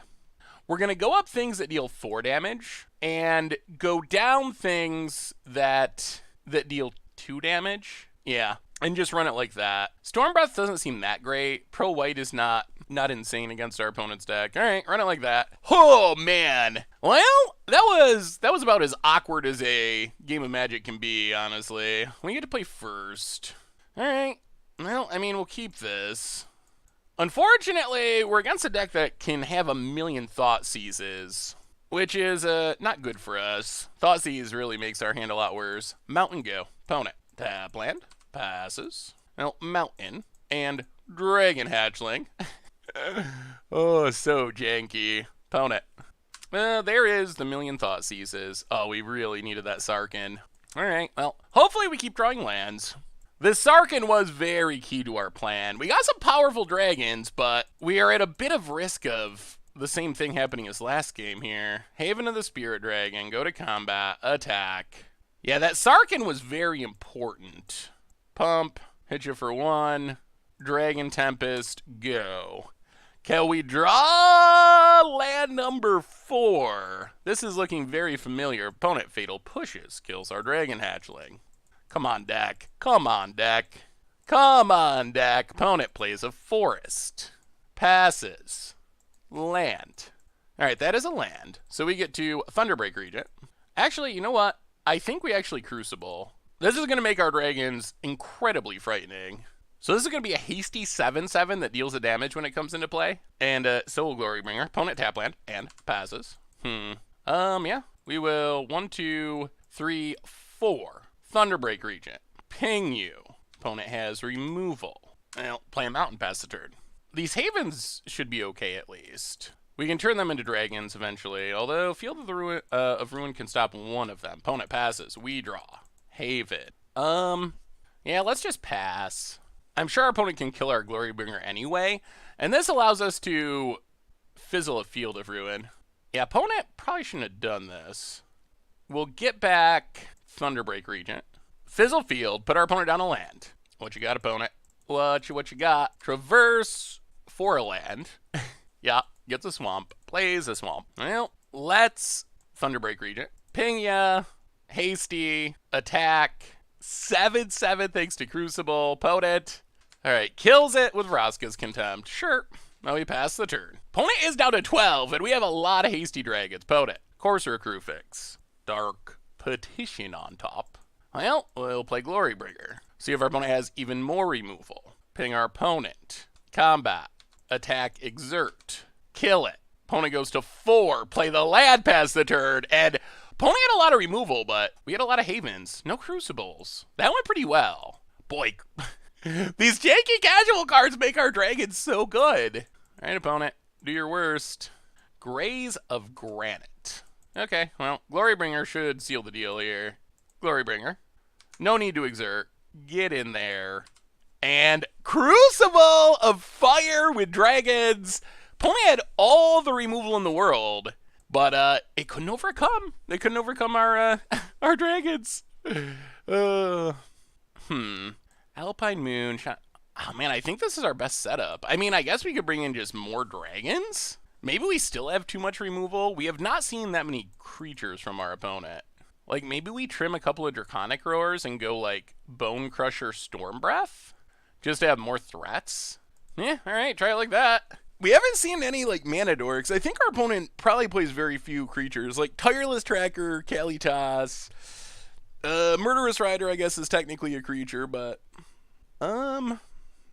we're going to go up things that deal 4 damage, and go down things that deal 2 damage. Yeah, and just run it like that. Storm Breath doesn't seem that great. Pro White is not insane against our opponent's deck. All right, run it like that. Oh man. Well, that was about as awkward as a game of Magic can be, honestly. We get to play first. All right. Well, I mean, we'll keep this. Unfortunately, we're against a deck that can have 1,000,000 Thoughtseizes, which is not good for us. Thoughtseize really makes our hand a lot worse. Mountain, go. Opponent. Tap land. Passes. Well, Mountain and Dragon Hatchling. Oh, so janky. Opponent. There is the 1,000,000 Thoughtseizes. Oh, we really needed that Sarkhan. Alright, well, hopefully we keep drawing lands. This Sarkhan was very key to our plan. We got some powerful dragons, but we are at a bit of risk of the same thing happening as last game here. Haven of the Spirit Dragon, go to combat, attack. Yeah, that Sarkhan was very important. Pump, hit you for 1. Dragon Tempest, go. Can we draw land number 4? This is looking very familiar. Opponent Fatal Pushes, kills our Dragon Hatchling. Come on, deck. Come on, deck. Come on, deck. Opponent plays a Forest. Passes. Land. Alright, that is a land. So we get to Thunderbreak Regent. Actually, you know what? I think we actually Crucible. This is going to make our dragons incredibly frightening. So this is going to be a hasty 7/7 that deals the damage when it comes into play. And so will Glorybringer. Opponent tap land and passes. Yeah. We will 1, 2, 3, 4. Thunderbreak Regent. Ping you. Opponent has removal. Well, play a mountain pass the turn. These Havens should be okay at least. We can turn them into dragons eventually, although Field of the Ruin can stop one of them. Opponent passes. We draw. Haven. Yeah, let's just pass. I'm sure our opponent can kill our Glorybringer anyway, and this allows us to fizzle a Field of Ruin. Yeah, opponent probably shouldn't have done this. We'll get back Thunderbreak Regent. Fizzle Field, put our opponent down a land. What you got, opponent? What you got? Traverse for a land. Yeah, gets a swamp. Plays a swamp. Well, let's Thunderbreak Regent. Ping ya. Hasty. Attack. 7/7 thanks to Crucible. Opponent. Alright, kills it with Vraska's Contempt. Sure. Now we pass the turn. Opponent is down to 12, and we have a lot of hasty dragons. Opponent. Courser Crucifix. Dark Petition on top. Well, we'll play Glorybringer. See if our opponent has even more removal. Ping our opponent. Combat. attack, exert. Kill it. Opponent goes to 4, play the land, pass the turn, and opponent had a lot of removal, but we had a lot of havens. No crucibles. That went pretty well. Boy, these janky casual cards make our dragons so good. All right, opponent, do your worst. Grays of Granite. Okay, well, Glorybringer should seal the deal here. Glorybringer. No need to exert. Get in there. And Crucible of Fire with dragons. Opponent had all the removal in the world, but it couldn't overcome. They couldn't overcome our our dragons. Alpine Moon. Oh man, I think this is our best setup. I mean, I guess we could bring in just more dragons. Maybe we still have too much removal. We have not seen that many creatures from our opponent. Like, maybe we trim a couple of Draconic Roars and go, like, Bone Crusher Storm Breath? Just to have more threats? Yeah, alright, try it like that. We haven't seen any, like, mana dorks. I think our opponent probably plays very few creatures. Like, Tireless Tracker, Kalitas, Murderous Rider, I guess, is technically a creature, but... yeah,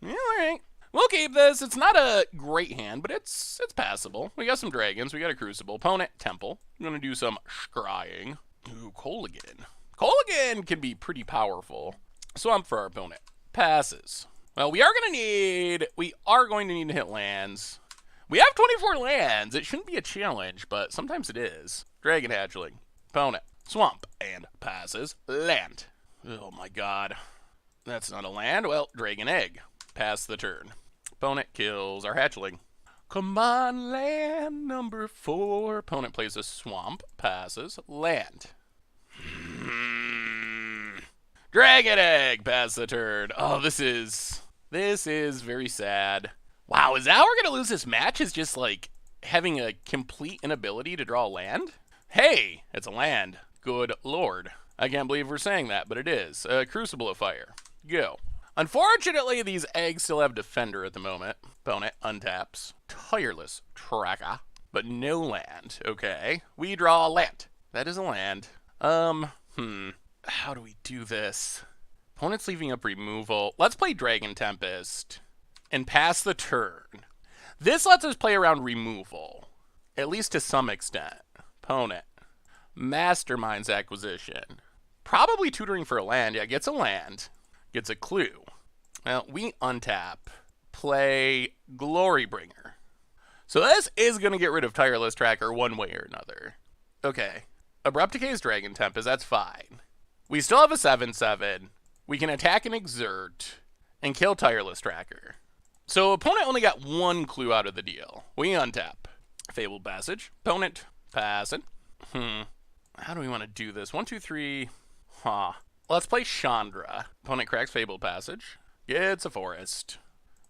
alright. We'll keep this. It's not a great hand, but it's passable. We got some dragons. We got a Crucible. Opponent, Temple. I'm going to do some scrying. Ooh, Kolaghan. Kolaghan can be pretty powerful. Swamp for our opponent. Passes. Well, we are going to need to hit lands. We have 24 lands. It shouldn't be a challenge, but sometimes it is. Dragon Hatchling. Opponent. Swamp. And passes. Land. Oh my god. That's not a land. Well, Dragon Egg. Pass the turn. Opponent kills our hatchling. Come on, land number 4. Opponent plays a swamp. Passes. Land. Dragon Egg. Pass the turn. Oh, this is very sad. Wow, is that how we're going to lose this match? Is just like having a complete inability to draw a land? Hey, it's a land. Good lord. I can't believe we're saying that, but it is. Crucible of Fire. Go. Unfortunately, these eggs still have Defender at the moment. Opponent untaps. Tireless Tracker. But no land. Okay. We draw a land. That is a land. How do we do this? Opponent's leaving up removal. Let's play Dragon Tempest. And pass the turn. This lets us play around removal. At least to some extent. Opponent. Masterminds Acquisition. Probably tutoring for a land. Yeah, gets a land. Gets a clue. Well, we untap. Play Glorybringer. So this is going to get rid of Tireless Tracker one way or another. Okay. Abrupt Decay's Dragon Tempest, that's fine. We still have a 7/7. We can attack and exert and kill Tireless Tracker. So opponent only got one clue out of the deal. We untap. Fabled Passage. Opponent passing. How do we want to do this? 1, 2, 3. Let's play Chandra. Opponent cracks Fabled Passage. Gets a forest.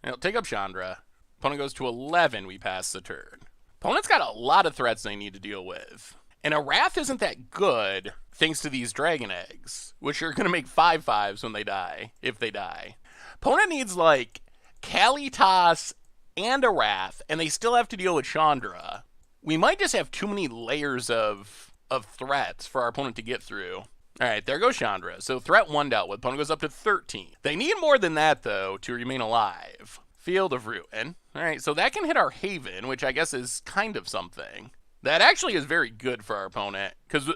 Now, take up Chandra. Opponent goes to 11. We pass the turn. Opponent's got a lot of threats they need to deal with. And a Wrath isn't that good thanks to these Dragon Eggs, which are going to make 5/5s when they die, if they die. Opponent needs, like, Kalitas and a Wrath, and they still have to deal with Chandra. We might just have too many layers of threats for our opponent to get through. Alright, there goes Chandra. So threat 1 dealt with. Opponent goes up to 13. They need more than that, though, to remain alive. Field of Ruin. Alright, so that can hit our Haven, which I guess is kind of something. That actually is very good for our opponent, because,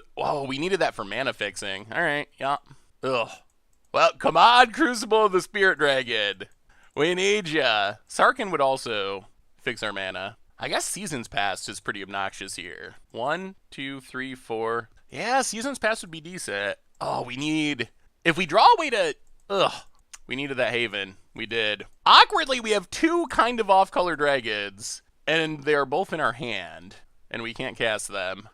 we needed that for mana fixing. Alright, yeah. Ugh. Well, come on, Crucible of the Spirit Dragon. We need ya. Sarkhan would also fix our mana. I guess Seasons Past is pretty obnoxious here. 1, 2, 3, 4. Yeah, Seasons Past would be decent. Oh, we need... If we draw a way to... We needed that Haven. We did. Awkwardly, we have 2 kind of off-color dragons, and they are both in our hand, and we can't cast them.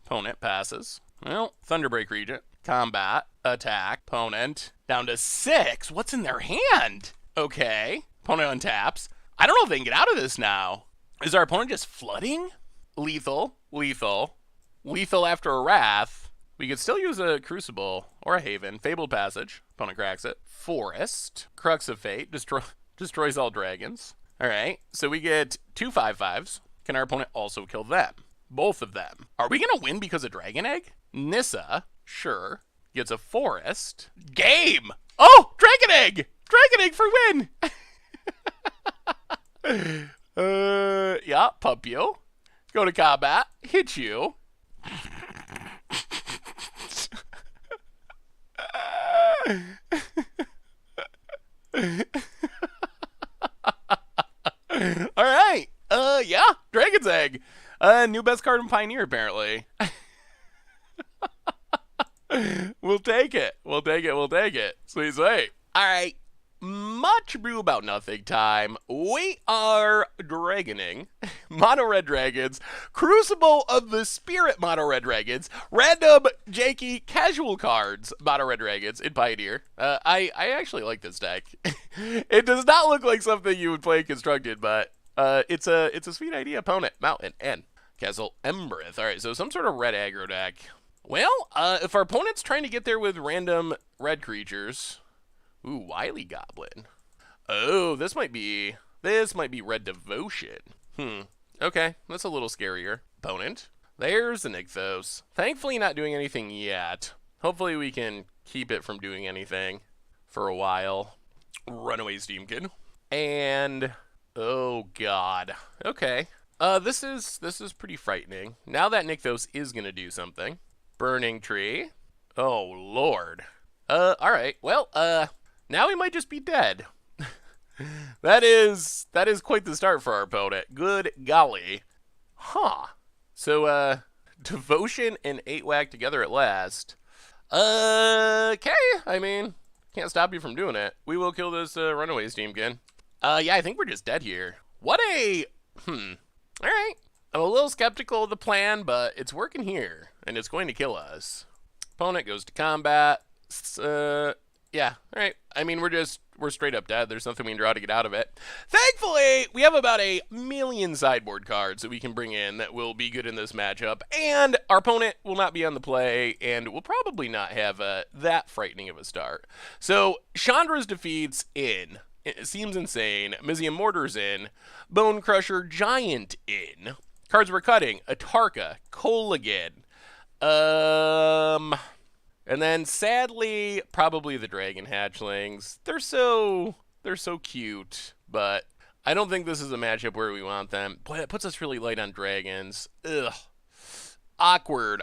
Opponent passes. Well, Thunderbreak Regent. Combat. Attack. Opponent. Down to 6. What's in their hand? Okay. Opponent untaps. I don't know if they can get out of this now. Is our opponent just flooding? Lethal. Lethal. Lethal after a Wrath. We could still use a Crucible or a Haven. Fabled Passage. Opponent cracks it. Forest. Crux of Fate. Destroys all dragons. Alright, so we get 2 5/5s. Can our opponent also kill them? Both of them. Are we going to win because of Dragon Egg? Nissa. Sure. Gets a Forest. Game! Oh! Dragon Egg! Dragon Egg for win! Yeah, pump you. Go to combat. Hit you. All right. Yeah, Dragon's Egg. New best card in Pioneer, apparently. We'll take it. We'll take it. We'll take it. Sweet, sweet. All right. Much brew about nothing time. We are dragoning mono red dragons, Crucible of the Spirit mono red dragons, random janky casual cards mono red dragons in Pioneer. I actually like this deck. It does not look like something you would play in Constructed, but it's a sweet idea. Opponent, Mountain, and Castle Embereth. All right, so some sort of red aggro deck. Well, if our opponent's trying to get there with random red creatures. Ooh, Wily Goblin. Oh, this might be Red Devotion. Okay, that's a little scarier. Opponent. There's the Nykthos. Thankfully not doing anything yet. Hopefully we can keep it from doing anything for a while. Runaway Steamkin. And oh god. Okay. This is pretty frightening. Now that Nykthos is gonna do something. Burning Tree. Oh lord. Alright. Well, now we might just be dead. That is quite the start for our opponent. Good golly. Huh. So, Devotion and 8-Whack together at last. Okay. I mean, can't stop you from doing it. We will kill this Runaway Steamkin. Yeah, I think we're just dead here. What a... Alright. I'm a little skeptical of the plan, but it's working here, and it's going to kill us. Opponent goes to combat. Yeah, alright. I mean, we're straight up dead. There's nothing we can draw to get out of it. Thankfully, we have about 1,000,000 sideboard cards that we can bring in that will be good in this matchup, and our opponent will not be on the play, and will probably not have that frightening of a start. So, Chandra's defeats in. It seems insane. Mizium Mortar's in. Bone Crusher Giant in. Cards we're cutting. Atarka. Kolagin. And then, sadly, probably the Dragon Hatchlings. They're so cute, but I don't think this is a matchup where we want them. Boy, that puts us really light on dragons. Ugh. Awkward.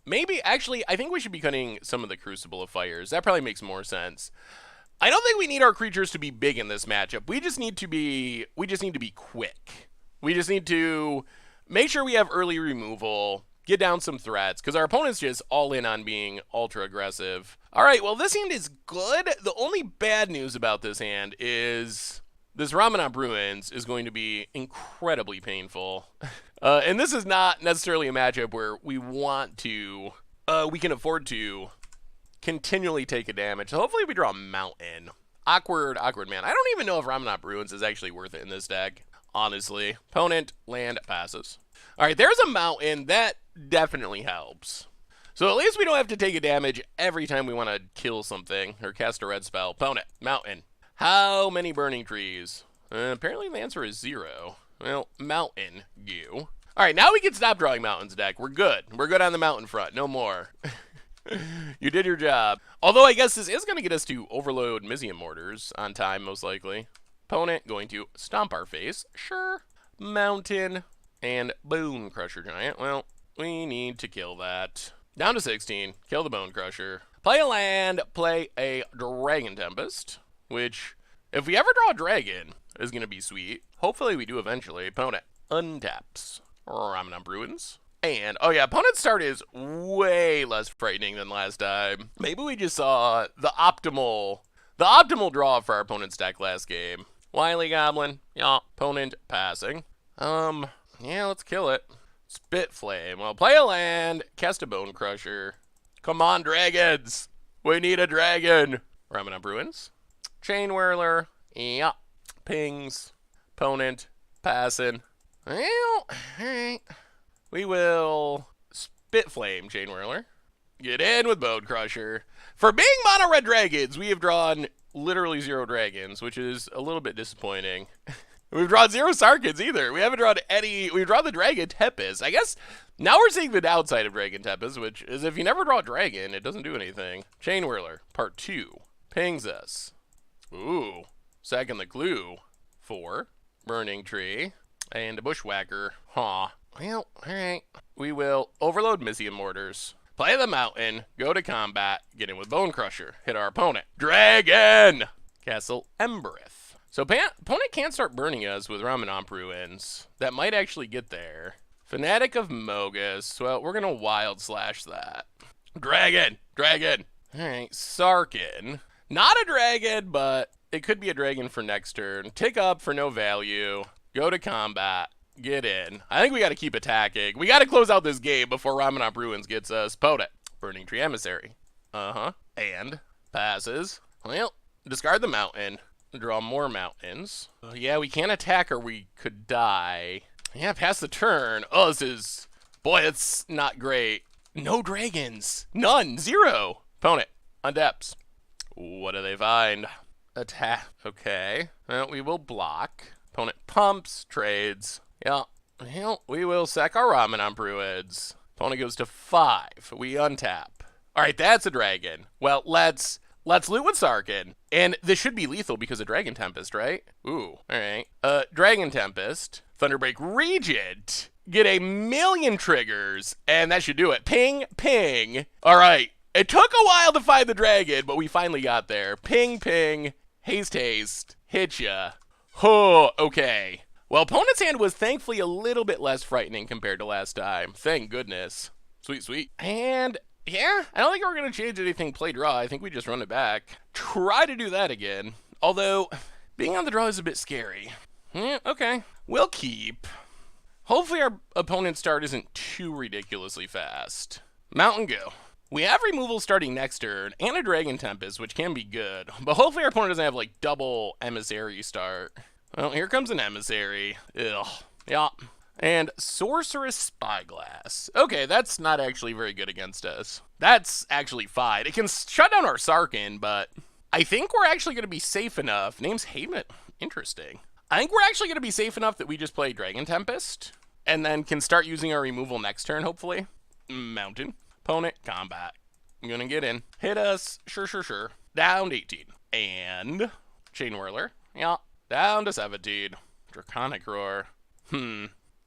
Maybe, actually, I think we should be cutting some of the Crucible of Fires. That probably makes more sense. I don't think we need our creatures to be big in this matchup. We just need to be quick. We just need to make sure we have early removal. Get down some threats, because our opponent's just all in on being ultra aggressive. All right, well, this hand is good. The only bad news about this hand is this Ramanop Ruins is going to be incredibly painful. And this is not necessarily a matchup where we can afford to continually take a damage. So hopefully we draw a Mountain. Awkward, man. I don't even know if Ramanop Ruins is actually worth it in this deck, honestly. Opponent, land, passes. All right, there's a Mountain. That definitely helps. So at least we don't have to take a damage every time we want to kill something or cast a red spell. Opponent, Mountain. How many Burning Trees? Apparently the answer is 0. Well, Mountain, you. All right, now we can stop drawing Mountains deck. We're good. We're good on the Mountain front. No more. You did your job. Although I guess this is going to get us to overload Mizium Mortars on time, most likely. Opponent going to stomp our face. Sure. Mountain and Bone Crusher Giant. Well, we need to kill that. Down to 16. Kill the Bone Crusher. Play a land. Play a Dragon Tempest. Which, if we ever draw a dragon, is going to be sweet. Hopefully we do eventually. Opponent untaps Ramanop Ruins. And, oh yeah, opponent's start is way less frightening than last time. Maybe we just saw the optimal draw for our opponent's deck last game. Wily Goblin. Yeah. Opponent passing. Yeah, let's kill it. Spit Flame. Well, play a land. Cast a Bone Crusher. Come on, dragons. We need a dragon. Ramanop Ruins. Chain Whirler. Yeah. Pings. Opponent. Passing. Well, alright. We will Spit Flame Chain Whirler. Get in with Bone Crusher. For being mono red dragons, we have drawn literally 0 dragons, which is a little bit disappointing. We've drawn 0 Sarkins either. We haven't drawn any. We've drawn the Dragon Tempest. I guess now we're seeing the downside of Dragon Tempest, which is if you never draw a dragon, it doesn't do anything. Chain Whirler, part 2. Pings us. Ooh. Second the clue. 4. Burning Tree. And a Bushwhacker. Huh. Well, alright. We will overload Mizzium Mortars. Play the Mountain. Go to combat. Get in with Bone Crusher. Hit our opponent. Dragon! Castle Embereth. So opponent can't start burning us with Ramanamp Ruins. That might actually get there. Fanatic of Mogus. Well, we're going to Wild Slash that. Dragon! Dragon! Alright, Sarkin. Not a dragon, but it could be a dragon for next turn. Tick up for no value. Go to combat. Get in. I think we got to keep attacking. We got to close out this game before Ramanamp Ruins gets us. Opponent. Burning Tree Emissary. And passes. Well, discard the mountain. Draw more mountains. Yeah, we can't attack or we could die. Yeah, pass the turn. Oh, this is... Boy, it's not great. No dragons. None. 0. Opponent. Untaps. What do they find? Attack. Okay. Well, we will block. Opponent pumps. Trades. Yeah. Well, we will sack our Ramanamp Ruins. Opponent goes to 5. We untap. Alright, that's a dragon. Well, let's loot with Sarkin. And this should be lethal because of Dragon Tempest, right? Ooh, alright. Dragon Tempest. Thunderbreak Regent. Get a million triggers. And that should do it. Ping, ping. Alright. It took a while to find the dragon, but we finally got there. Ping, ping. Haste, haste. Hit ya. Oh, okay. Well, opponent's hand was thankfully a little bit less frightening compared to last time. Thank goodness. Sweet, sweet. And... yeah, I don't think we're going to change anything play draw. I think we just run it back. Try to do that again. Although, being on the draw is a bit scary. Yeah, okay. We'll keep. Hopefully our opponent's start isn't too ridiculously fast. Mountain go. We have removal starting next turn, and a Dragon Tempest, which can be good. But hopefully our opponent doesn't have, like, double Emissary start. Well, here comes an Emissary. Ugh. Yeah. And Sorceress Spyglass. Okay, that's not actually very good against us. That's actually fine. It can shut down our Sarkin, but I think we're actually going to be safe enough. Name's Haven. Interesting. I think we're actually going to be safe enough that we just play Dragon Tempest, and then can start using our removal next turn, hopefully. Mountain. Opponent. Combat. I'm going to get in. Hit us. Sure, sure, sure. Down to 18. And Chain Whirler. Yeah. Down to 17. Draconic Roar.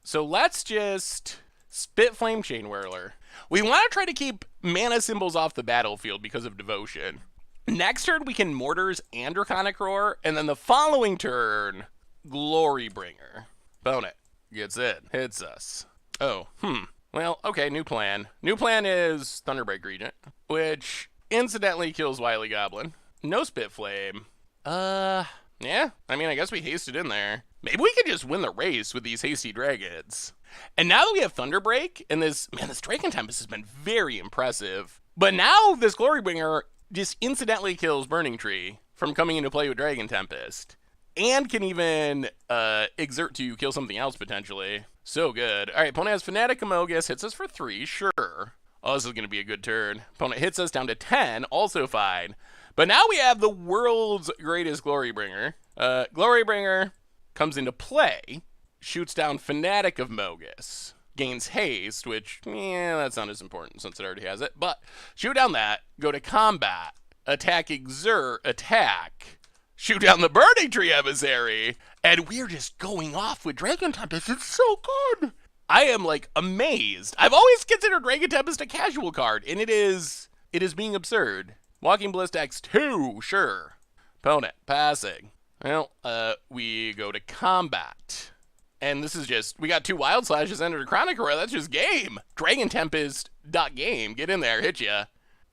So let's just Spitflame Chain Whirler. We want to try to keep mana symbols off the battlefield because of Devotion. Next turn, we can Mortars and Draconic Roar, and then the following turn, Glorybringer. Opponent gets in, hits us. Oh, well, okay, new plan. New plan is Thunderbreak Regent, which incidentally kills Wily Goblin. No Spitflame. Yeah, I mean, I guess we hasted in there. Maybe we could just win the race with these hasty dragons. And now that we have Thunderbreak, and this Dragon Tempest has been very impressive. But now this Glorybringer just incidentally kills Burning Tree from coming into play with Dragon Tempest. And can even exert to kill something else, potentially. So good. Alright, opponent has Fanatic Amogus, hits us for 3, sure. Oh, this is going to be a good turn. Opponent hits us down to 10, also fine. But now we have the world's greatest Glorybringer. Glorybringer comes into play, shoots down Fanatic of Mogus, gains haste, which, yeah, that's not as important since it already has it, but shoot down that, go to combat, attack, exert, attack, shoot down the Burning Tree Emissary, and we're just going off with Dragon Tempest. It's so good! I am, like, amazed. I've always considered Dragon Tempest a casual card, and it is being absurd. Walking Ballista X2, sure. Opponent, passing. Well, we go to combat. And this is just, we got 2 Wild Slashes and a Draconic Roar. That's just game. Dragon Tempest .game. Get in there, hit ya.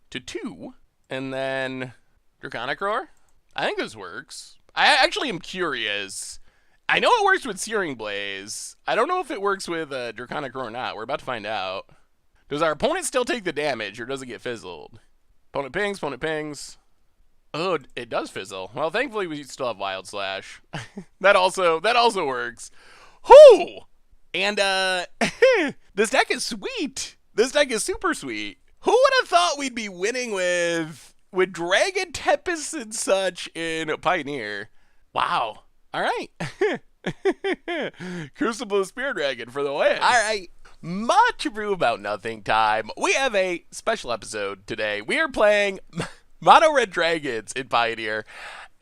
To 2. And then Draconic Roar. I think this works. I actually am curious. I know it works with Searing Blaze. I don't know if it works with Draconic Roar or not. We're about to find out. Does our opponent still take the damage, or does it get fizzled? Opponent pings, opponent pings. Oh, it does fizzle. Well, thankfully we still have Wild Slash. that also works. Whoo! And this deck is sweet. This deck is super sweet. Who would have thought we'd be winning with Dragon Tempest and such in Pioneer? Wow. All right. Crucible Spear Dragon for the win. All right. Much Abrew about nothing time. We have a special episode today. We are playing Mono Red Dragons in Pioneer.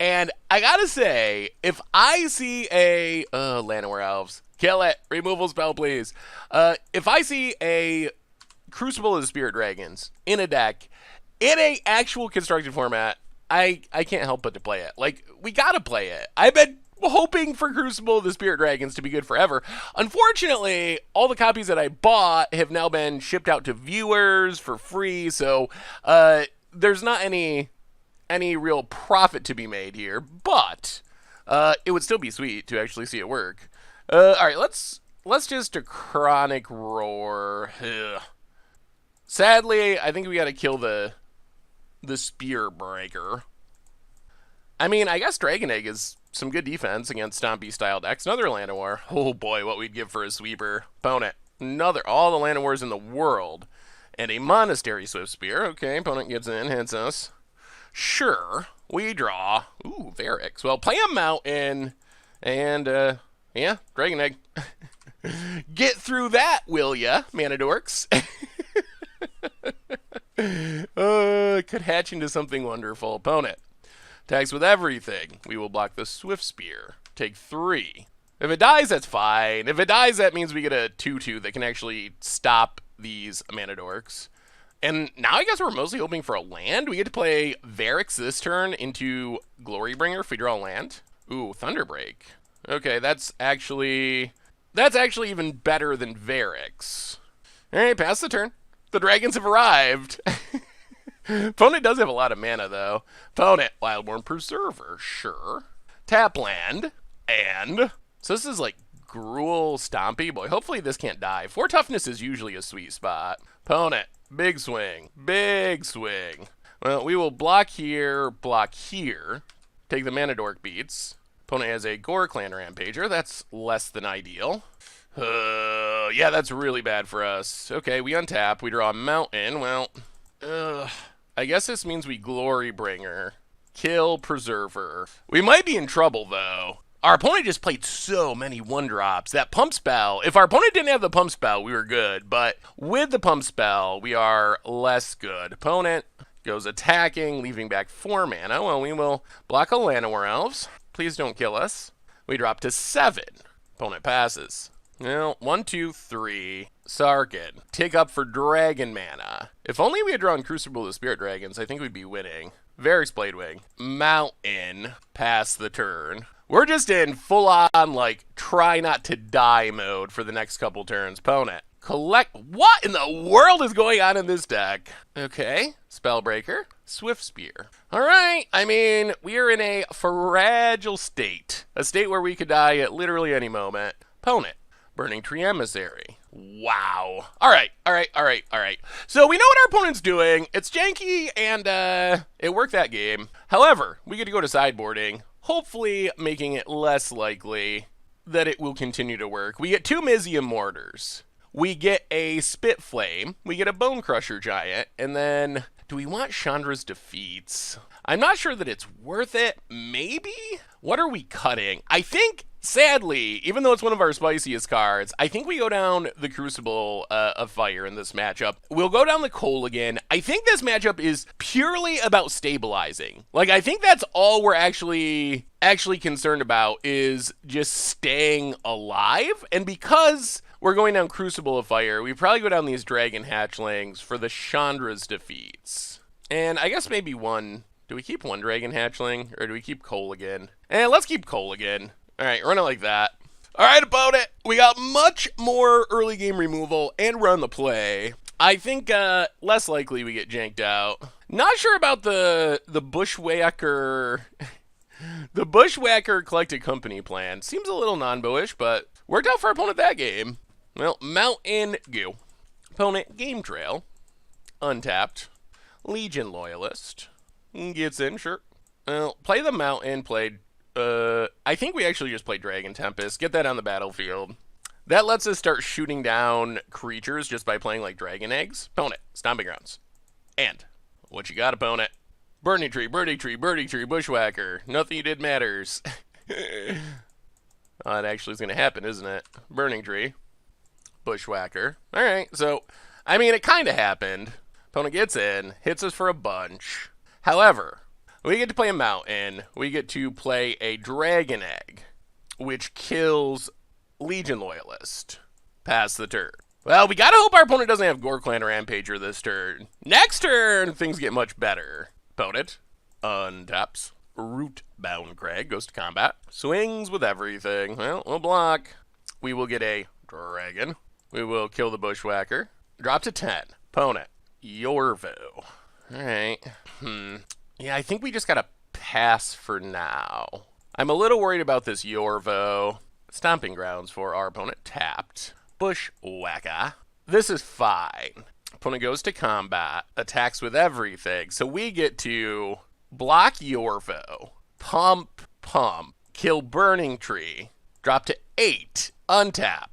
And I gotta say, if I see a Llanowar Elves, kill it. Removal spell, please. If I see a Crucible of the Spirit Dragons in a deck, in a actual constructed format, I can't help but to play it. Like, we gotta play it. I've been hoping for Crucible of the Spirit Dragons to be good forever. Unfortunately, all the copies that I bought have now been shipped out to viewers for free, so there's not any real profit to be made here, but it would still be sweet to actually see it work. All right, let's just a Chronic Roar. Ugh. Sadly, I think we got to kill the Spear Breaker. I mean, I guess Dragon Egg is some good defense against Stompy style decks. Another Llanowar. Oh boy, what we'd give for a sweeper. Opponent. All the Llanowars in the world. And a Monastery Swiftspear. Okay, opponent gets in, hits us. Sure, we draw. Ooh, Varix. Well, play a Mountain, and, yeah, Dragon Egg. Get through that, will ya, Manadorks? Could hatch into something wonderful. Opponent attacks with everything. We will block the Swiftspear. Take 3. If it dies, that's fine. If it dies, that means we get a 2/2 that can actually stop these Manadorks. And now I guess we're mostly hoping for a land. We get to play Varix this turn into Glorybringer if we draw a land. Ooh, Thunderbreak. Okay, that's actually even better than Varix. All right, pass the turn. The dragons have arrived. Opponent does have a lot of mana, though. Opponent, Wildborn Preserver, sure. Tap land, and... So this is like Gruul Stompy. Boy, hopefully this can't die. 4 toughness is usually a sweet spot. Opponent, big swing, big swing. Well, we will block here, take the Manadork beats. Opponent has a Gore Clan Rampager. That's less than ideal. Yeah, that's really bad for us. Okay, we untap. We draw a Mountain. Well, I guess this means we Glorybringer. Kill Preserver. We might be in trouble, though. Our opponent just played so many 1-drops. That Pump Spell, if our opponent didn't have the Pump Spell, we were good. But with the Pump Spell, we are less good. Opponent goes attacking, leaving back 4 mana. Well, we will block a Llanowar Elves. Please don't kill us. We drop to 7. Opponent passes. Well, 1, 2, 3. Sarkhan. Take up for Dragon Mana. If only we had drawn Crucible of the Spirit Dragons, I think we'd be winning. Varix Bladewing. Mountain. Pass the turn. We're just in full-on, like, try not to die mode for the next couple turns. Opponent. Collect. What in the world is going on in this deck? Okay. Spellbreaker. Swiftspear. All right. I mean, we are in a fragile state. A state where we could die at literally any moment. Opponent. Burning Tree Emissary. Wow. All right. So we know what our opponent's doing. It's janky, and it worked that game. However, we get to go to sideboarding, hopefully making it less likely that it will continue to work. We get 2 Mizium Mortars. We get a Spitflame. We get a Bone Crusher Giant. And then, do we want Chandra's Defeats? I'm not sure that it's worth it. Maybe? What are we cutting? I think, sadly, even though it's one of our spiciest cards, I think we go down the Crucible of Fire in this matchup. We'll go down the Coal again. I think this matchup is purely about stabilizing. Like, I think that's all we're actually concerned about, is just staying alive. And because we're going down Crucible of Fire, we probably go down these Dragon Hatchlings for the Chandra's Defeats. And I guess maybe one... Do we keep 1 Dragon Hatchling, or do we keep Coal again? Let's keep Coal again. All right, run it like that. All right, opponent. We got much more early game removal, and we're on the play. I think less likely we get janked out. Not sure about the Bushwhacker... The Bushwhacker Collected Company plan. Seems a little non-boish, but worked out for our opponent that game. Well, Mountain Goo. Opponent Game Trail. Untapped. Legion Loyalist. Gets in, sure. Well, play the Mountain, played... I think we actually just played Dragon Tempest. Get that on the battlefield. That lets us start shooting down creatures just by playing, like, Dragon Eggs. Opponent, Stomping Grounds. And, what you got, opponent? Burning Tree, Bushwhacker. Nothing you did matters. That actually is going to happen, isn't it? Burning Tree. Bushwhacker. Alright, so, I mean, it kind of happened. Opponent gets in, hits us for a bunch. However, We get to play a mountain. We get to play a dragon egg, which kills Legion Loyalist. Pass the turn. Well, we gotta hope our opponent doesn't have Gore Clan or Rampager this turn. Next turn, things get much better. Opponent untaps. Rootbound Crag goes to combat. Swings with everything. Well, we'll block. We will get a dragon. We will kill the Bushwhacker. Drop to 10. Opponent Yorvo. Alright. Yeah, I think we just gotta pass for now. I'm a little worried about this Yorvo. Stomping Grounds for our opponent tapped. Bushwhacker. This is fine. Opponent goes to combat. Attacks with everything. So we get to block Yorvo. Pump. Kill Burning Tree. Drop to 8. Untap.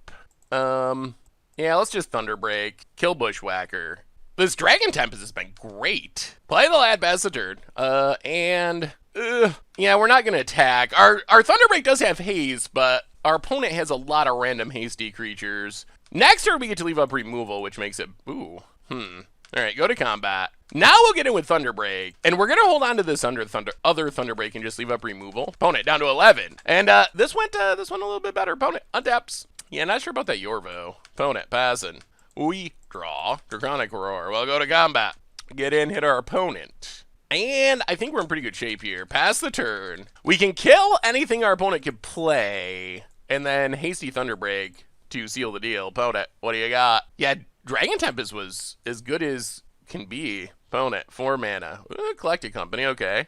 Yeah, let's just Thunderbreak. Kill Bushwhacker. This Dragon Tempest has been great. Play the Lad Bastard. Yeah, we're not gonna attack. Our Thunderbreak does have haste, but our opponent has a lot of random hasty creatures. Next turn we get to leave up removal, which makes it Alright, go to combat. Now we'll get in with Thunderbreak, and we're gonna hold on to this other Thunderbreak and just leave up removal. Opponent down to 11. And this went a little bit better. Opponent untaps. Yeah, not sure about that Yorvo. Opponent passing. We draw. Draconic Roar. We'll go to combat. Get in, hit our opponent. And I think we're in pretty good shape here. Pass the turn. We can kill anything our opponent can play, and then Hasty Thunderbreak to seal the deal. Opponent, what do you got? Yeah, Dragon Tempest was as good as can be. Opponent, 4 mana. Collected Company, okay.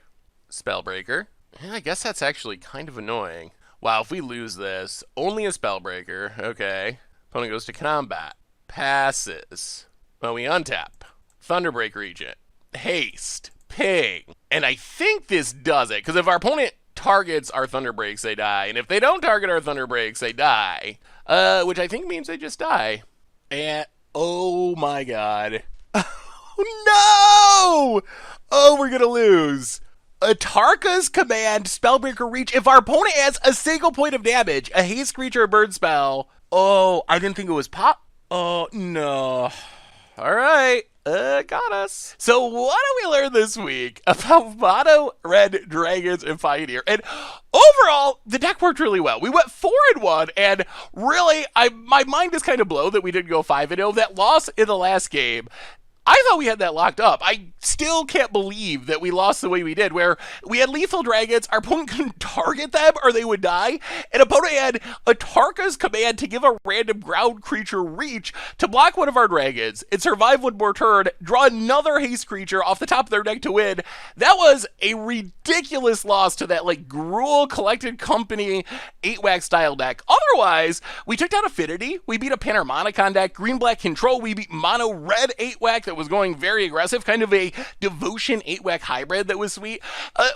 Spellbreaker. Yeah, I guess that's actually kind of annoying. Wow, if we lose this, only a Spellbreaker. Okay. Opponent goes to combat. Passes. Well, we untap. Thunderbreak Regent. Haste. Ping. And I think this does it, because if our opponent targets our Thunderbreaks, they die. And if they don't target our Thunderbreaks, they die. Which I think means they just die. And, oh my god. No! Oh, we're gonna lose. Atarka's Command, Spellbreaker Reach. If our opponent has a single point of damage, a haste creature or bird spell. Oh, I didn't think it was pop. Oh, no. All right. Got us. So what do we learn this week about Mono, Red, Dragons, and Pioneer? And overall, the deck worked really well. We went 4-1, and really, my mind is kind of blown that we didn't go 5-0. That loss in the last game, I thought we had that locked up. I still can't believe that we lost the way we did, where we had lethal dragons, our opponent couldn't target them or they would die, and opponent had Atarka's Command to give a random ground creature reach to block one of our dragons and survive one more turn, draw another haste creature off the top of their deck to win. That was a ridiculous loss to that like Gruul Collected Company 8-Wax style deck. Otherwise, we took down Affinity, we beat a Panharmonicon deck, Green-Black Control, we beat Mono Red 8-Wax that was going very aggressive, kind of a Devotion 8-Wax hybrid that was sweet.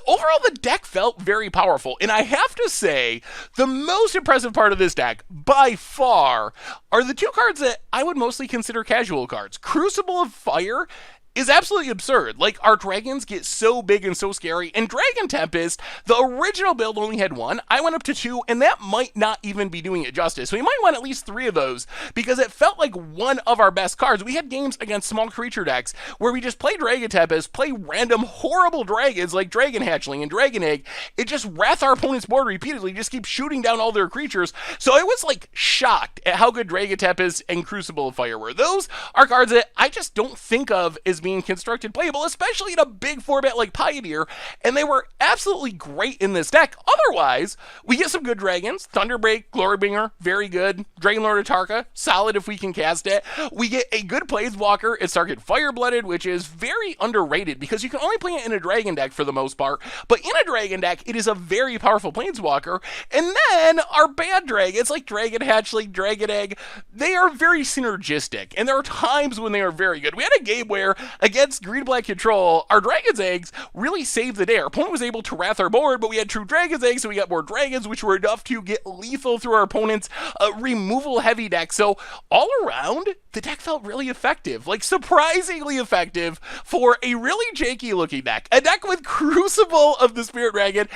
Overall, the deck felt very powerful, and I have to say, the most impressive part of this deck, by far, are the 2 cards that I would mostly consider casual cards. Crucible of Fire is absolutely absurd. Like, our dragons get so big and so scary, and Dragon Tempest, the original build only had 1, I went up to 2, and that might not even be doing it justice. We might want at least 3 of those, because it felt like one of our best cards. We had games against small creature decks, where we just play Dragon Tempest, play random horrible dragons, like Dragon Hatchling and Dragon Egg, it just wrath our opponent's board repeatedly, just keep shooting down all their creatures, so I was, like, shocked at how good Dragon Tempest and Crucible of Fire were. Those are cards that I just don't think of as being constructed playable, especially in a big format like Pioneer, and they were absolutely great in this deck. Otherwise, we get some good dragons. Thunderbreak, Glorybringer, very good. Dragonlord Atarka, solid if we can cast it. We get a good Planeswalker. It's target Fire-Blooded, which is very underrated because you can only play it in a dragon deck for the most part, but in a dragon deck, it is a very powerful Planeswalker. And then our bad dragons, like Dragon Hatchling, Dragon Egg, they are very synergistic, and there are times when they are very good. We had a game where, against Green-Black Control, our Dragon's Eggs really saved the day. Our opponent was able to wrath our board, but we had true Dragon's Eggs, so we got more dragons, which were enough to get lethal through our opponent's removal-heavy deck. So, all around, the deck felt really effective. Like, surprisingly effective for a really janky-looking deck. A deck with Crucible of the Spirit Dragon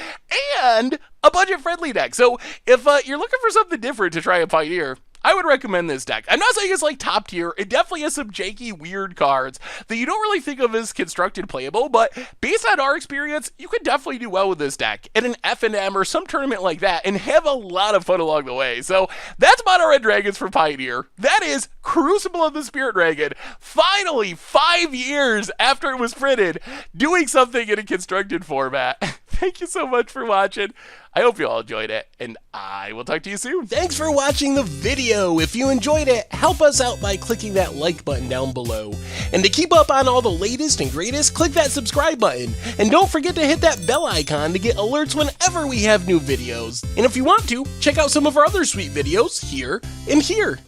and a budget-friendly deck. So, if you're looking for something different to try a Pioneer, I would recommend this deck. I'm not saying it's like top tier. It definitely has some janky, weird cards that you don't really think of as constructed playable, but based on our experience, you could definitely do well with this deck in an F&M or some tournament like that and have a lot of fun along the way. So that's Mono Red Dragons for Pioneer. That is Crucible of the Spirit Dragon. Finally, 5 years after it was printed, doing something in a constructed format. Thank you so much for watching. I hope you all enjoyed it, and I will talk to you soon. Thanks for watching the video. If you enjoyed it, help us out by clicking that like button down below. And to keep up on all the latest and greatest, click that subscribe button. And don't forget to hit that bell icon to get alerts whenever we have new videos. And if you want to, check out some of our other sweet videos here and here.